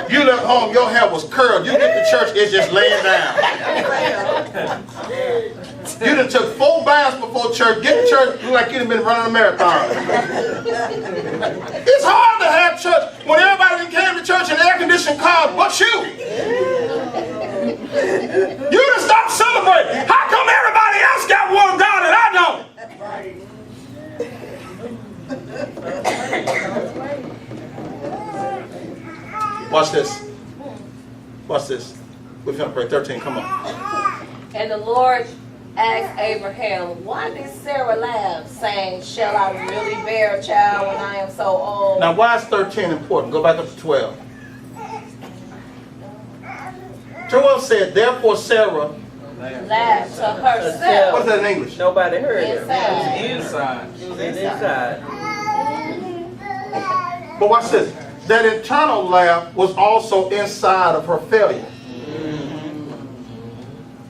Speaker 1: You left home, your hair was curled. You get to church, it's just laying down. You done took 4 baths before church. Get to church, look like you'd have been running a marathon. It's hard to have church when everybody came to church in air-conditioned cars but you. You done stopped celebrating. How come everybody else got one God and I don't? Watch this. Watch this. We're finna pray. 13, come on.
Speaker 3: And the Lord asked Abraham, why did Sarah laugh, saying, shall I really bear a child when I am so old?
Speaker 1: Now, why is 13 important? Go back up to 12. 12 said, therefore Sarah
Speaker 3: laughed to herself.
Speaker 1: What's that in English?
Speaker 2: Nobody heard her.
Speaker 3: Inside.
Speaker 4: Inside.
Speaker 2: She was inside.
Speaker 1: But watch this. That internal laugh was also inside of her failure.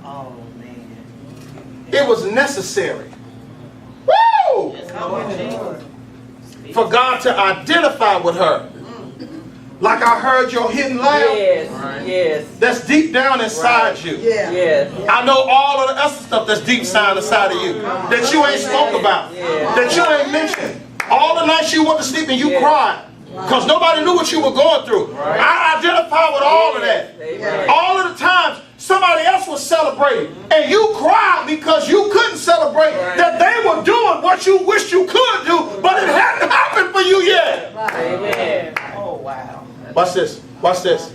Speaker 5: Oh, man.
Speaker 1: It was necessary. Woo! For God to identify with her. Like I heard your hidden laugh.
Speaker 2: Yes, yes,
Speaker 1: That's deep down inside you.
Speaker 5: Yeah.
Speaker 2: yes.
Speaker 1: I know all of the other stuff that's deep down inside of you. That you ain't spoke about. That you ain't mentioned. All the nights you went to sleep and you cried. Because nobody knew what you were going through. I identify with all of that.
Speaker 2: Amen.
Speaker 1: All of the times somebody else was celebrating and you cried because you couldn't celebrate that they were doing what you wished you could do, but it hadn't happened for you yet.
Speaker 2: Amen.
Speaker 5: Oh, wow.
Speaker 1: Watch this. Watch this.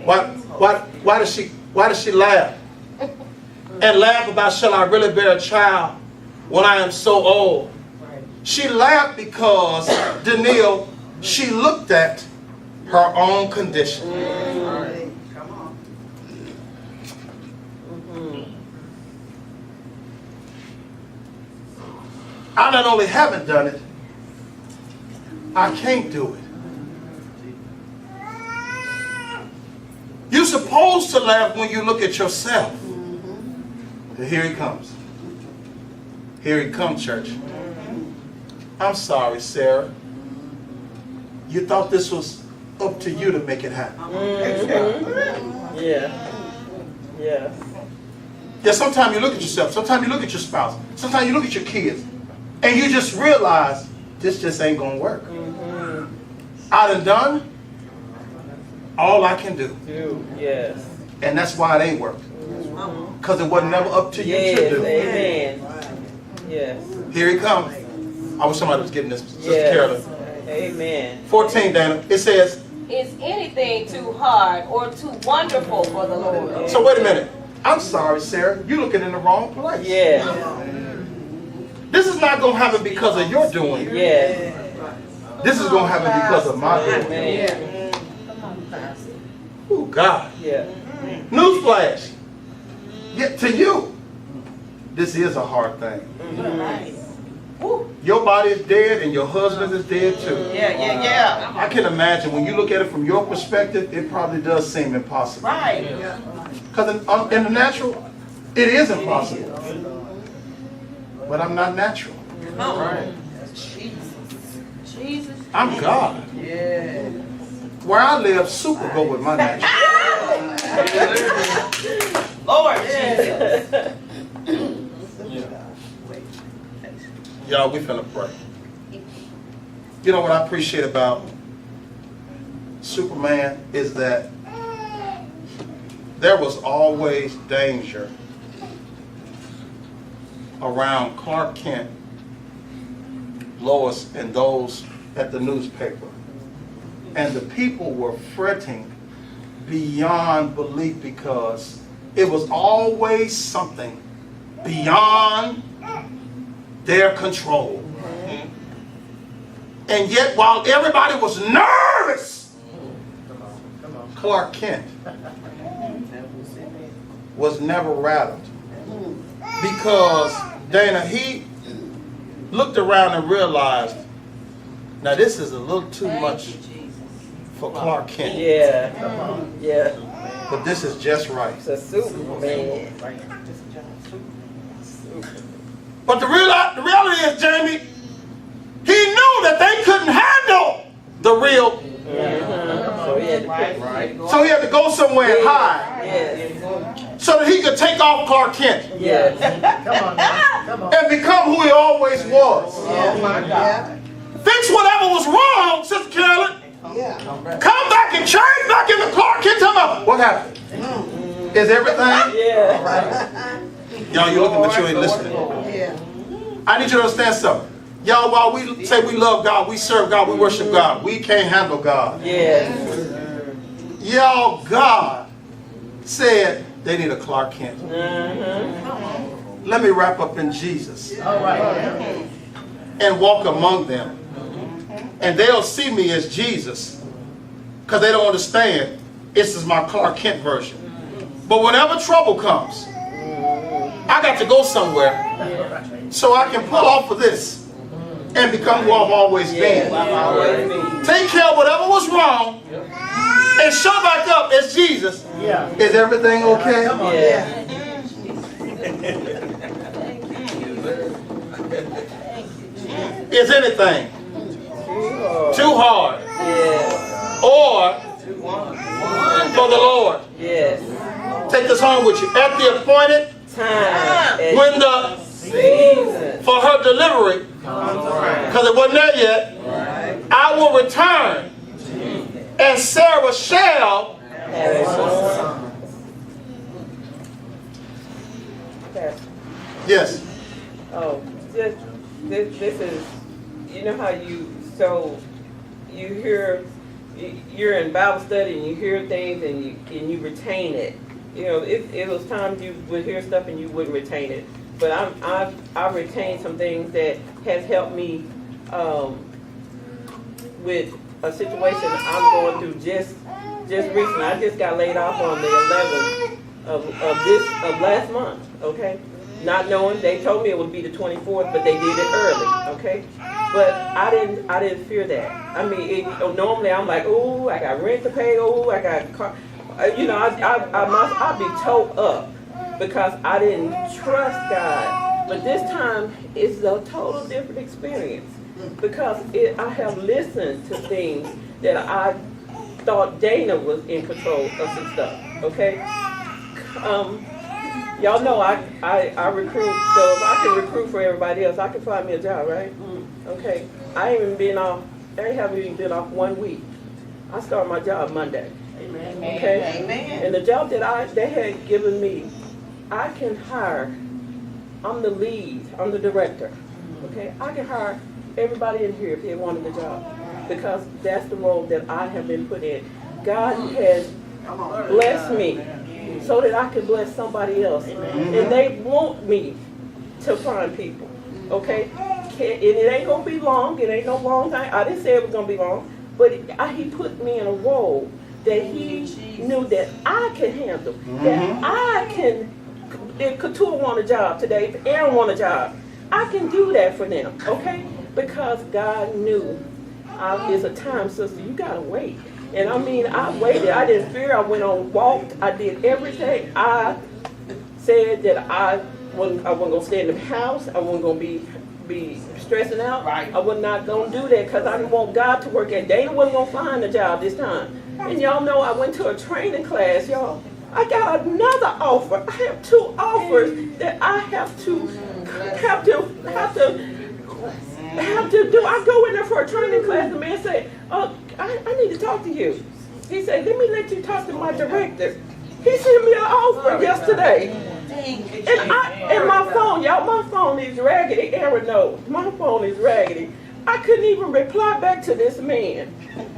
Speaker 1: Why does she laugh? and laugh about, shall I really bear a child when I am so old? She laughed because, Danielle, she looked at her own condition.
Speaker 5: Come on.
Speaker 1: I not only haven't done it, I can't do it. You're supposed to laugh when you look at yourself. And here he comes. Here he comes, church. I'm sorry, Sarah. You thought this was up to you to make it happen.
Speaker 2: Yeah. Yeah.
Speaker 1: Yeah, sometimes you look at yourself. Sometimes you look at your spouse. Sometimes you look at your kids. And you just realize this just ain't going to work. I done all I can do.
Speaker 2: Yes.
Speaker 1: And that's why it ain't worked. Because it wasn't never up to you to do.
Speaker 2: Amen. Yes.
Speaker 1: Here he comes. I wish somebody was getting this. Sister Carolyn.
Speaker 2: Amen.
Speaker 1: 14, Dana. It says,
Speaker 3: Is anything too hard or too wonderful for the Lord?
Speaker 1: so wait a minute. I'm sorry, Sarah. You're looking in the wrong place.
Speaker 2: Yeah.
Speaker 1: This is not going to happen because of your doing.
Speaker 2: Yeah.
Speaker 1: This is going to happen because of my doing.
Speaker 2: Amen.
Speaker 1: Oh, God.
Speaker 2: Yeah.
Speaker 1: Newsflash. Yet to you, this is a hard thing. Your body is dead and your husband is dead too.
Speaker 5: Yeah.
Speaker 1: I can imagine when you look at it from your perspective, it probably does seem impossible.
Speaker 5: Right.
Speaker 1: Because in the natural, it is impossible. But I'm not natural.
Speaker 4: Right.
Speaker 3: Jesus.
Speaker 1: I'm God.
Speaker 5: Yeah.
Speaker 1: Where I live, super go with my natural.
Speaker 5: Lord Jesus.
Speaker 1: Y'all, we finna pray. You know what I appreciate about Superman is that there was always danger around Clark Kent, Lois, and those at the newspaper. And the people were fretting beyond belief because it was always something beyond their control. And yet, while everybody was nervous, Clark Kent was never rattled. Because, Dana, he looked around and realized, now this is a little too much for Clark Kent.
Speaker 2: Yeah. Yeah.
Speaker 1: But this is just right.
Speaker 2: It's a Superman.
Speaker 1: But the reality is, Jamie, he knew that they couldn't handle the real.
Speaker 2: So he had to pick.
Speaker 1: So he had to go somewhere and hide.
Speaker 2: Yes.
Speaker 1: So that he could take off Clark Kent
Speaker 2: Yes.
Speaker 5: Come on now. Come on.
Speaker 1: and become who he always was.
Speaker 5: Oh my God.
Speaker 1: Fix whatever was wrong, Sister Carolyn.
Speaker 5: Yeah.
Speaker 1: Come back and change back into Clark Kent. Tell me, what happened? Is everything?
Speaker 2: Yeah.
Speaker 1: Y'all, you looking, but you ain't listening.
Speaker 5: Yeah.
Speaker 1: I need you to understand something. Y'all, while we say we love God, we serve God, we worship God, we can't handle God.
Speaker 2: Yes.
Speaker 1: Y'all, God said they need a Clark Kent. Let me wrap up in Jesus
Speaker 5: All right.
Speaker 1: and walk among them. And they'll see me as Jesus because they don't understand this is my Clark Kent version. But whenever trouble comes, I got to go somewhere so I can pull off of this and become who I've always been. Take care of whatever was wrong and show back up as Jesus.
Speaker 5: Yeah.
Speaker 1: Is everything okay?
Speaker 5: Come on.
Speaker 2: Yeah.
Speaker 1: Is anything too hard
Speaker 2: Yeah.
Speaker 1: or for the Lord?
Speaker 2: Yes.
Speaker 1: Take this home with you. At the appointed
Speaker 2: Time.
Speaker 1: when the
Speaker 2: Season.
Speaker 1: for her delivery, because it wasn't there yet, I will return, and Sarah shall.
Speaker 2: Have a son.
Speaker 1: Yes.
Speaker 2: Oh, just this is, you know how you hear, you're in Bible study and you hear things and you retain it, You know, it was times you would hear stuff and you wouldn't retain it. But I've retained some things that has helped me with a situation I'm going through just recently. I just got laid off on the 11th of last month, okay? Not knowing, they told me it would be the 24th, but they did it early, okay? But I didn't fear that. I mean, normally I'm like, ooh, I got rent to pay, ooh, I got car. You know, I'll be towed up because I didn't trust God. But this time, it's a total different experience because I have listened to things that I thought Dana was in control of some stuff, okay? Y'all know I recruit, so if I can recruit for everybody else, I can find me a job, right? Okay. I haven't even been off 1 week. I start my job Monday.
Speaker 5: Amen.
Speaker 2: Okay?
Speaker 5: Amen.
Speaker 2: And the job that they had given me, I can hire, I'm the lead, I'm the director. Okay? I can hire everybody in here if they wanted the job. Because that's the role that I have been put in. God has blessed me so that I can bless somebody else. And they want me to find people. Okay? And it ain't gonna be long. It ain't no long time. I didn't say it was gonna be long. But he put me in a role that he knew that I can handle. That I can, if Couture want a job today, if Aaron want a job, I can do that for them. Okay? Because God knew it's a time, sister, you gotta wait. And I mean, I waited. I didn't fear. I went on, walked. I did everything. I said that I wasn't gonna stay in the house. I wasn't gonna be stressing out.
Speaker 5: Right.
Speaker 2: I was not gonna do that because I didn't want God to work at. Dana wasn't gonna find a job this time. And y'all know I went to a training class, y'all. I got another offer. I have 2 offers that I have to do. I go in there for a training class. The man said, "Oh, I need to talk to you." He said, "Let me let you talk to my director." He sent me an offer yesterday. And my phone, y'all, my phone is raggedy. Aaron knows. My phone is raggedy. I couldn't even reply back to this man.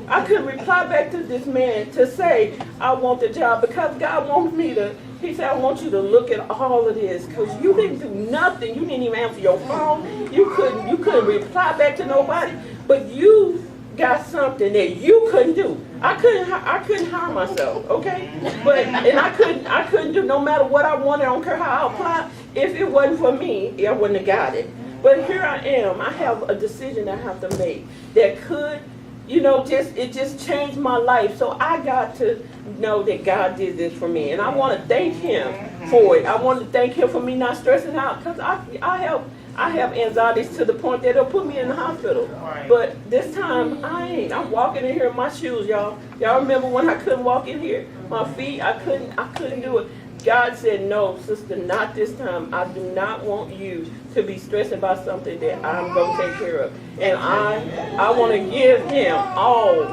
Speaker 2: I couldn't reply back to this man to say, I want the job because God wants me to, he said, I want you to look at all of this because you didn't do nothing. You didn't even answer your phone. You couldn't reply back to nobody, but you got something that you couldn't do. I couldn't hire myself, okay? And I couldn't do no matter what I wanted. I don't care how I applied. If it wasn't for me, I wouldn't have got it. But here I am. I have a decision I have to make that could, it just changed my life. So I got to know that God did this for me, and I want to thank Him for it. I want to thank Him for me not stressing out because I have anxieties to the point that it'll put me in the hospital.
Speaker 5: Right.
Speaker 2: But this time I ain't. I'm walking in here in my shoes, y'all. Y'all remember when I couldn't walk in here? My feet, I couldn't do it. God said, no, sister, not this time. I do not want you to be stressed about something that I'm going to take care of. And I want to give Him all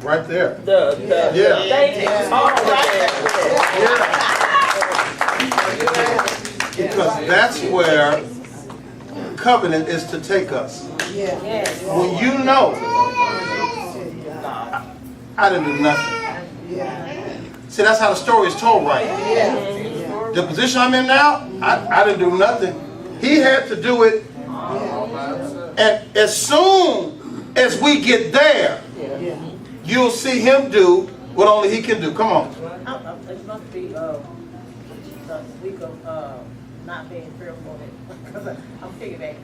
Speaker 1: Right there.
Speaker 2: the thank you, all the
Speaker 1: Because that's where covenant is to take us.
Speaker 3: Yes.
Speaker 1: When you know, I didn't do nothing. See, that's how the story is told, right? The position I'm in now, I didn't do nothing. He had to do it. And as soon as we get there, you'll see Him do what only He can do. Come on.
Speaker 5: It must be a week of not being fearful because I'm piggybacking.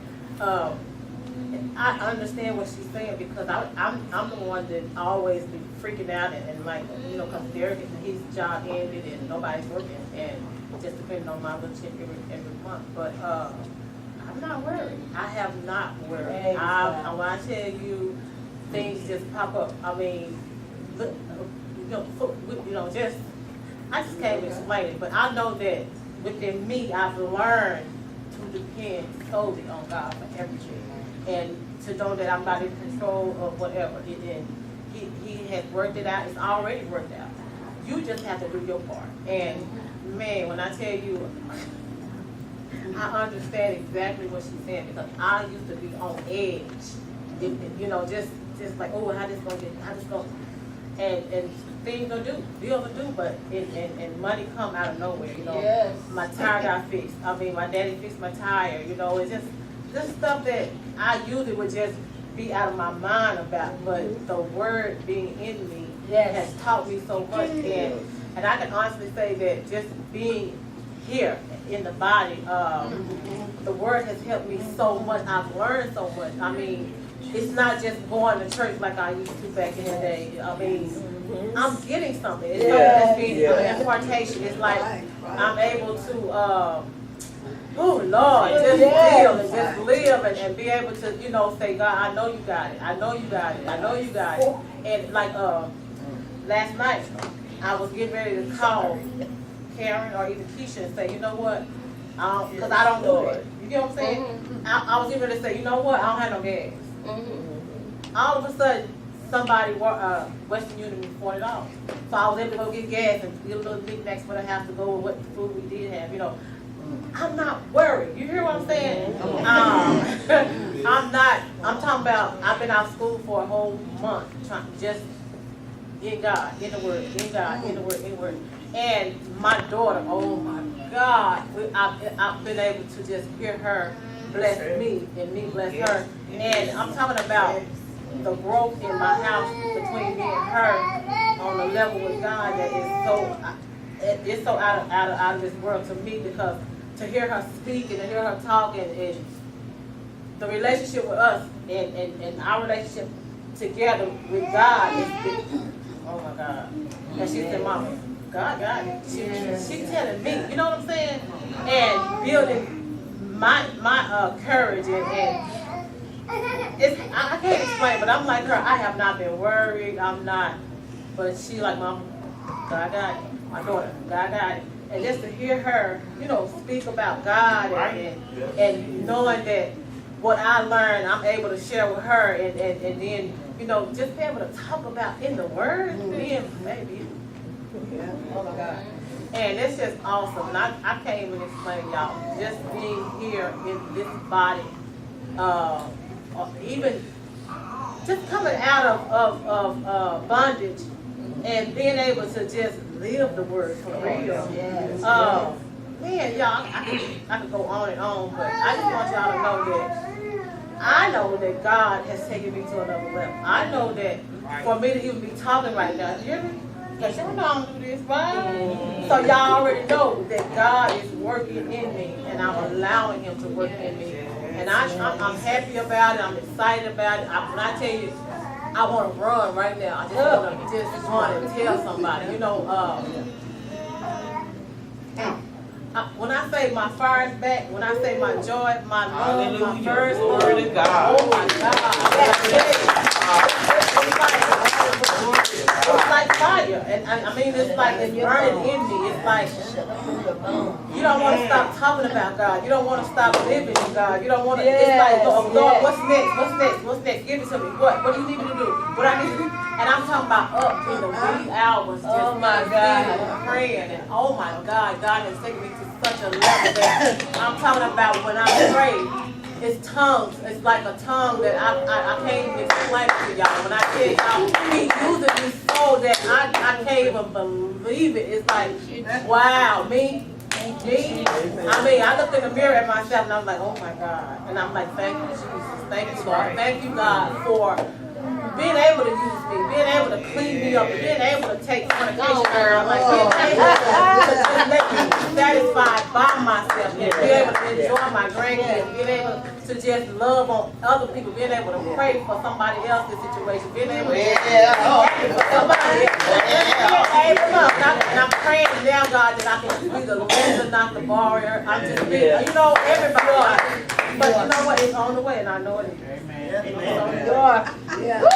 Speaker 5: I understand what she's saying because I'm the one that always be freaking out and like, because Derek, his job ended and nobody's working and just depending on my little check every month. But I'm not worried. I have not worried. When I tell you things just pop up, I mean, look, I just can't explain it. But I know that within me, I've learned to depend solely on God for everything. And to know that I'm not in control of whatever. He has worked it out. It's already worked out. You just have to do your part. And man, when I tell you, I understand exactly what she's saying because I used to be on edge. Just like, oh, how this going? and things will do, bills will do, but and money come out of nowhere, you know.
Speaker 3: Yes.
Speaker 5: My tire got fixed. I mean, my daddy fixed my tire, you know. It's just stuff that I usually would just be out of my mind about, but the word being in me has taught me so much, and I can honestly say that just being here in the body, the word has helped me so much. I've learned so much. I mean, it's not just going to church like I used to back in the day. I mean, I'm getting something. It's something that's being an impartation. It's like I'm able to, oh Lord, just feel and just live and be able to, you know, say, God, I know you got it. I know you got it. I know you got it. And like last night, I was getting ready to call Karen or even Keisha and say, you know what? Because I don't do it. You get what I'm saying? I was even ready to say, you know what? I don't have no gas. All of a sudden, somebody, Western Union, me $40. So I was able to go get gas and get a little knickknacks for the house to go with what the food we did have, you know. I'm not worried. You hear what I'm saying? I'm talking about, I've been out of school for a whole month trying to just in God, in the Word, in God, in the Word, in the Word. And my daughter, oh my God, I've been able to just hear her bless me and me bless her. And I'm talking about the growth in my house between me and her on the level with God that is so out of this world to me, because to hear her speak and to hear her talk and the relationship with us and our relationship together with God is, oh my God. And she said, Mama, God got it. She's telling me, you know what I'm saying? And building my courage and it's, I can't explain, but I'm like her. I have not been worried. I'm not, but she like, Mama, God got it. My daughter, God got it. And just to hear her, you know, speak about God and knowing that what I learned, I'm able to share with her, and then, you know, just be able to talk about in the Word, being baby. Oh my God. And it's just awesome. And I can't even explain, y'all. Just being here in this body, even just coming out of bondage and being able to just live the Word for real. Man, y'all, I could go on and on, but I just want y'all to know that I know that God has taken me to another level. I know that for me to even be talking right now, you hear me? Because y'all know I don't do this, right? So y'all already know that God is working in me, and I'm allowing Him to work in me. And I'm happy about it. I'm excited about it. When I tell you, I want to run right now. I just want to tell somebody, you know, when I say my fire is back, when I say my joy, my love, my first love, oh my God. It's like fire. And I mean, it's like it's burning in me. It's like you don't want to stop talking about God. You don't want to stop living in God. You don't want to, it's like, oh, Lord, what's next? What's next? What's next? Give it to me. What do you need me to do? What I need to do? And I'm talking about up in the wee hours, just praying. And oh my God, God has taken me to such a level that I'm talking about when I pray. It's tongues. It's like a tongue that I can't even explain to y'all. When I tell y'all, He using me so that I can't even believe it. It's like, wow, me. I mean, I looked in the mirror at myself and I'm like, oh my God. And I'm like, thank you, Jesus. Thank you, Lord. Thank you, God, for being able to use me, being able to clean me up, and being able to take fornication out. Like, being able to just make me satisfied by myself, and be able to enjoy my grandkids, being able to just love on other people, being able to pray for somebody else's situation, being able to pray for somebody else. And I'm praying now, God, that I can be the lender, not the borrower. I'm just being, you know, everybody. But you know what? It's on the way, and I know it is. Amen. It's on the door. Yeah. Woo!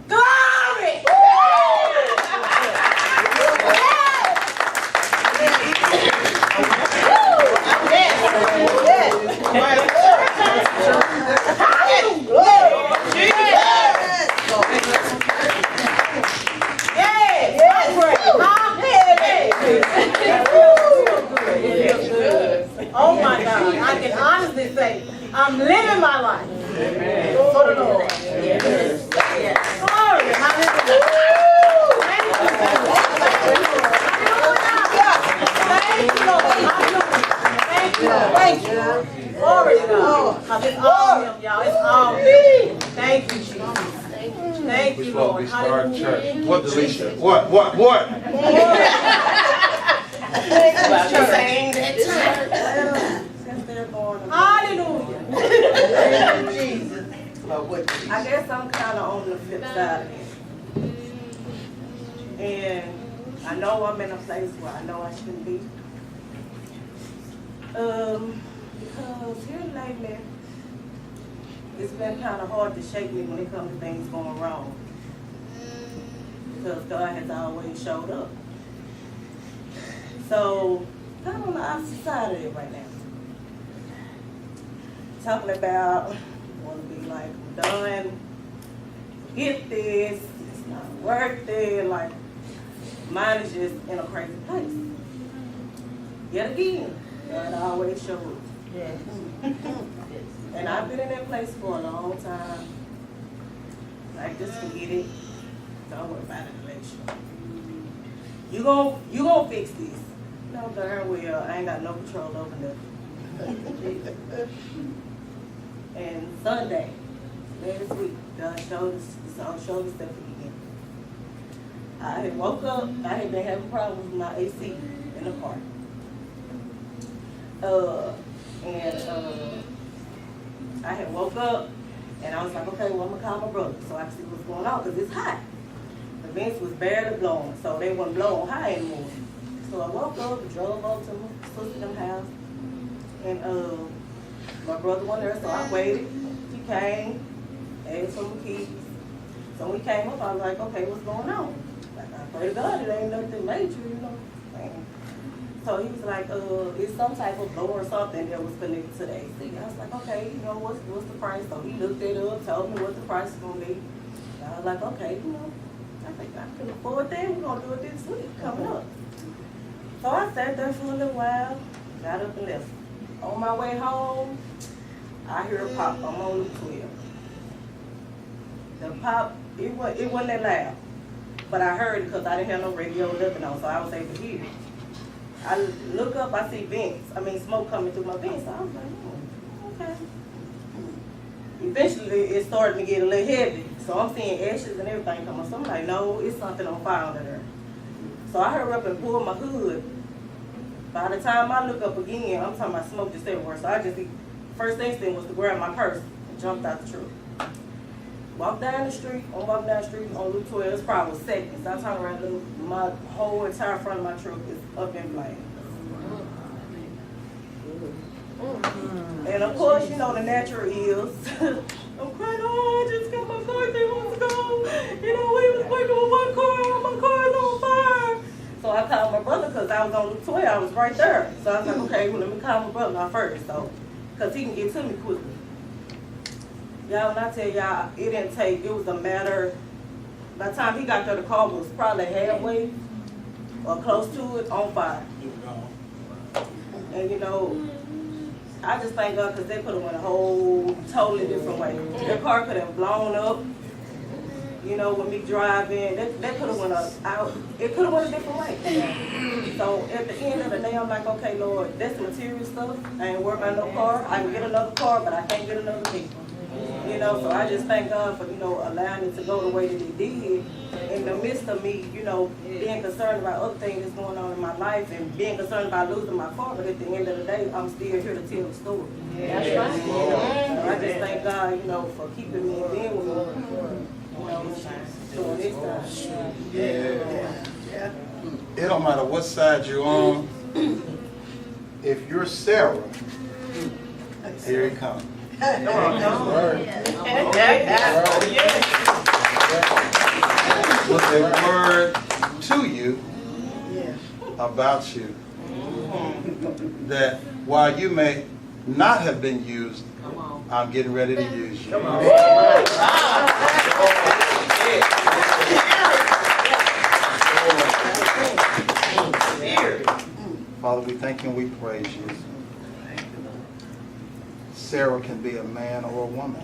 Speaker 5: Glory! Yes! I'm living my life. For the Lord. Yes. Glory. Hallelujah. Thank you, Lord. Thank you, Lord. Thank you. Glory to God. Because it's all Him, y'all. It's all Him. Thank you, Jesus. Thank you, Lord. Hallelujah.
Speaker 1: What, Delisha? What?
Speaker 5: Hallelujah.
Speaker 6: Jesus. I guess I'm kind of on the flip side of it. And I know I'm in a place where I know I shouldn't be. Because here lately, it's been kind of hard to shake me when it comes to things going wrong. Because God has always showed up. So, kind of on the opposite side of it right now. Talking about, want to be like, I'm done, get this, it's not worth it, like, mine is just in a crazy place. Yet again, God always shows up.
Speaker 5: Yes.
Speaker 6: And I've been in that place for a long time. Like, just forget it. Don't worry about it, election. You gon' fix this. No, darn well, I ain't got no control over nothing. And Sunday, last week, God showed us stuff again. I had woke up, I had been having problems with my AC in the car. I had woke up and I was like, okay, well, I'm gonna call my brother so I can see what's going on, because it's hot. The vents was barely blowing, so they weren't blowing high anymore. So I woke up and drove over to my sister's house, and my brother wasn't there, so I waited. He came, asked for my keys. So when he came up, I was like, okay, what's going on? Like, I pray to God, it ain't nothing major, you know. So he was like, it's some type of blower or something that was connected to the AC. I was like, okay, you know, what's the price? So he looked it up, told me what the price is gonna be. And I was like, okay, you know, I think I can afford that. We're gonna do it this week coming up. So I sat there for a little while, got up and left. On my way home, I hear a pop. I'm on Loop 12. The pop, it wasn't that loud, but I heard it because I didn't have no radio or nothing on, so I was able to hear it. I look up, I see smoke coming through my vents. So I was like, okay. Eventually, it started to get a little heavy. So I'm seeing ashes and everything coming. So I'm like, no, it's something on fire under there. So I hurry up and pull my hood. By the time I look up again, I'm talking about smoke just everywhere. So first instinct was to grab my purse and jumped out the truck. Walk down the street on Loop 12, it's probably seconds. I turn around and look, my whole entire front of my truck is up in flames. And of course, you know, the natural is, I'm crying, oh, I just got my car 3 months ago. You know, we was working with my car is on fire. So I called my brother because I was on Loop 12, I was right there. So I was like, okay, well, let me call my brother now first, so, because he can get to me quickly. Y'all, when I tell y'all, it was a matter, by the time he got there, the car was probably halfway or close to it on fire. And you know, I just thank God because they could have went a whole totally different way. Their car could have blown up, you know, with me driving. They could have went out, it could have went a different way. So at the end of the day, I'm like, okay, Lord, that's material stuff. I ain't working on no car. I can get another car, but I can't get another vehicle. You know, so I just thank God for, you know, allowing it to go the way that it did in the midst of me, you know, being concerned about other things that's going on in my life and being concerned about losing my car. But at the end of the day, I'm still here to tell the story.
Speaker 5: That's right.
Speaker 6: You know, so I just thank God, you know, for keeping me and being with me, you know, during this time.
Speaker 1: Yeah. It don't matter what side you're on. If you're Sarah, here it comes. With a word to you about you, that while you may not have been used, I'm getting ready to use you. Father, we thank you and we praise you. Sarah can be a man or a woman.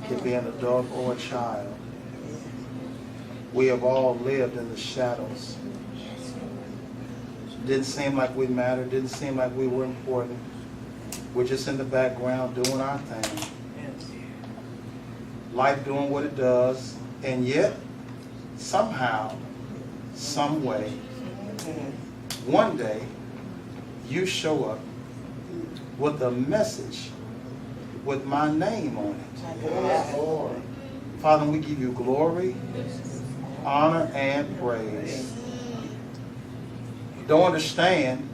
Speaker 1: Can be an adult or a child. We have all lived in the shadows. Didn't seem like we mattered. Didn't seem like we were important. We're just in the background doing our thing. Life doing what it does. And yet, somehow, some way, one day, you show up with a message with my name on it. Father, we give you glory, honor, and praise. Don't understand,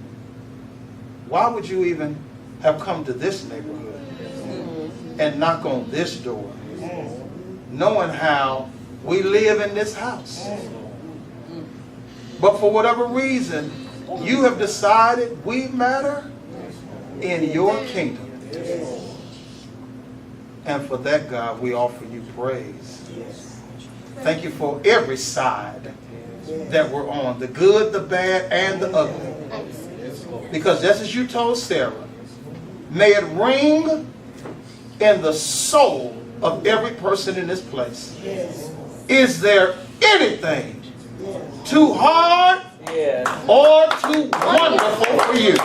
Speaker 1: why would you even have come to this neighborhood and knock on this door, knowing how we live in this house? But for whatever reason, you have decided we matter in your kingdom. And for that, God, we offer you praise. Thank you for every side that we're on, the good, the bad, and the ugly. Because just as you told Sarah, may it ring in the soul of every person in this place. Is there anything too hard or too wonderful for you?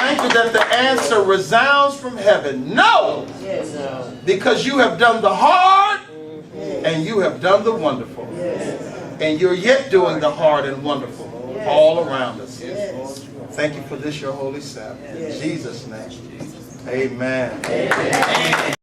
Speaker 1: Thank you that the answer resounds from heaven. No! Because you have done the hard and you have done the wonderful. And you're yet doing the hard and wonderful all around us. Thank you for this, your holy Sabbath. In Jesus' name. Amen.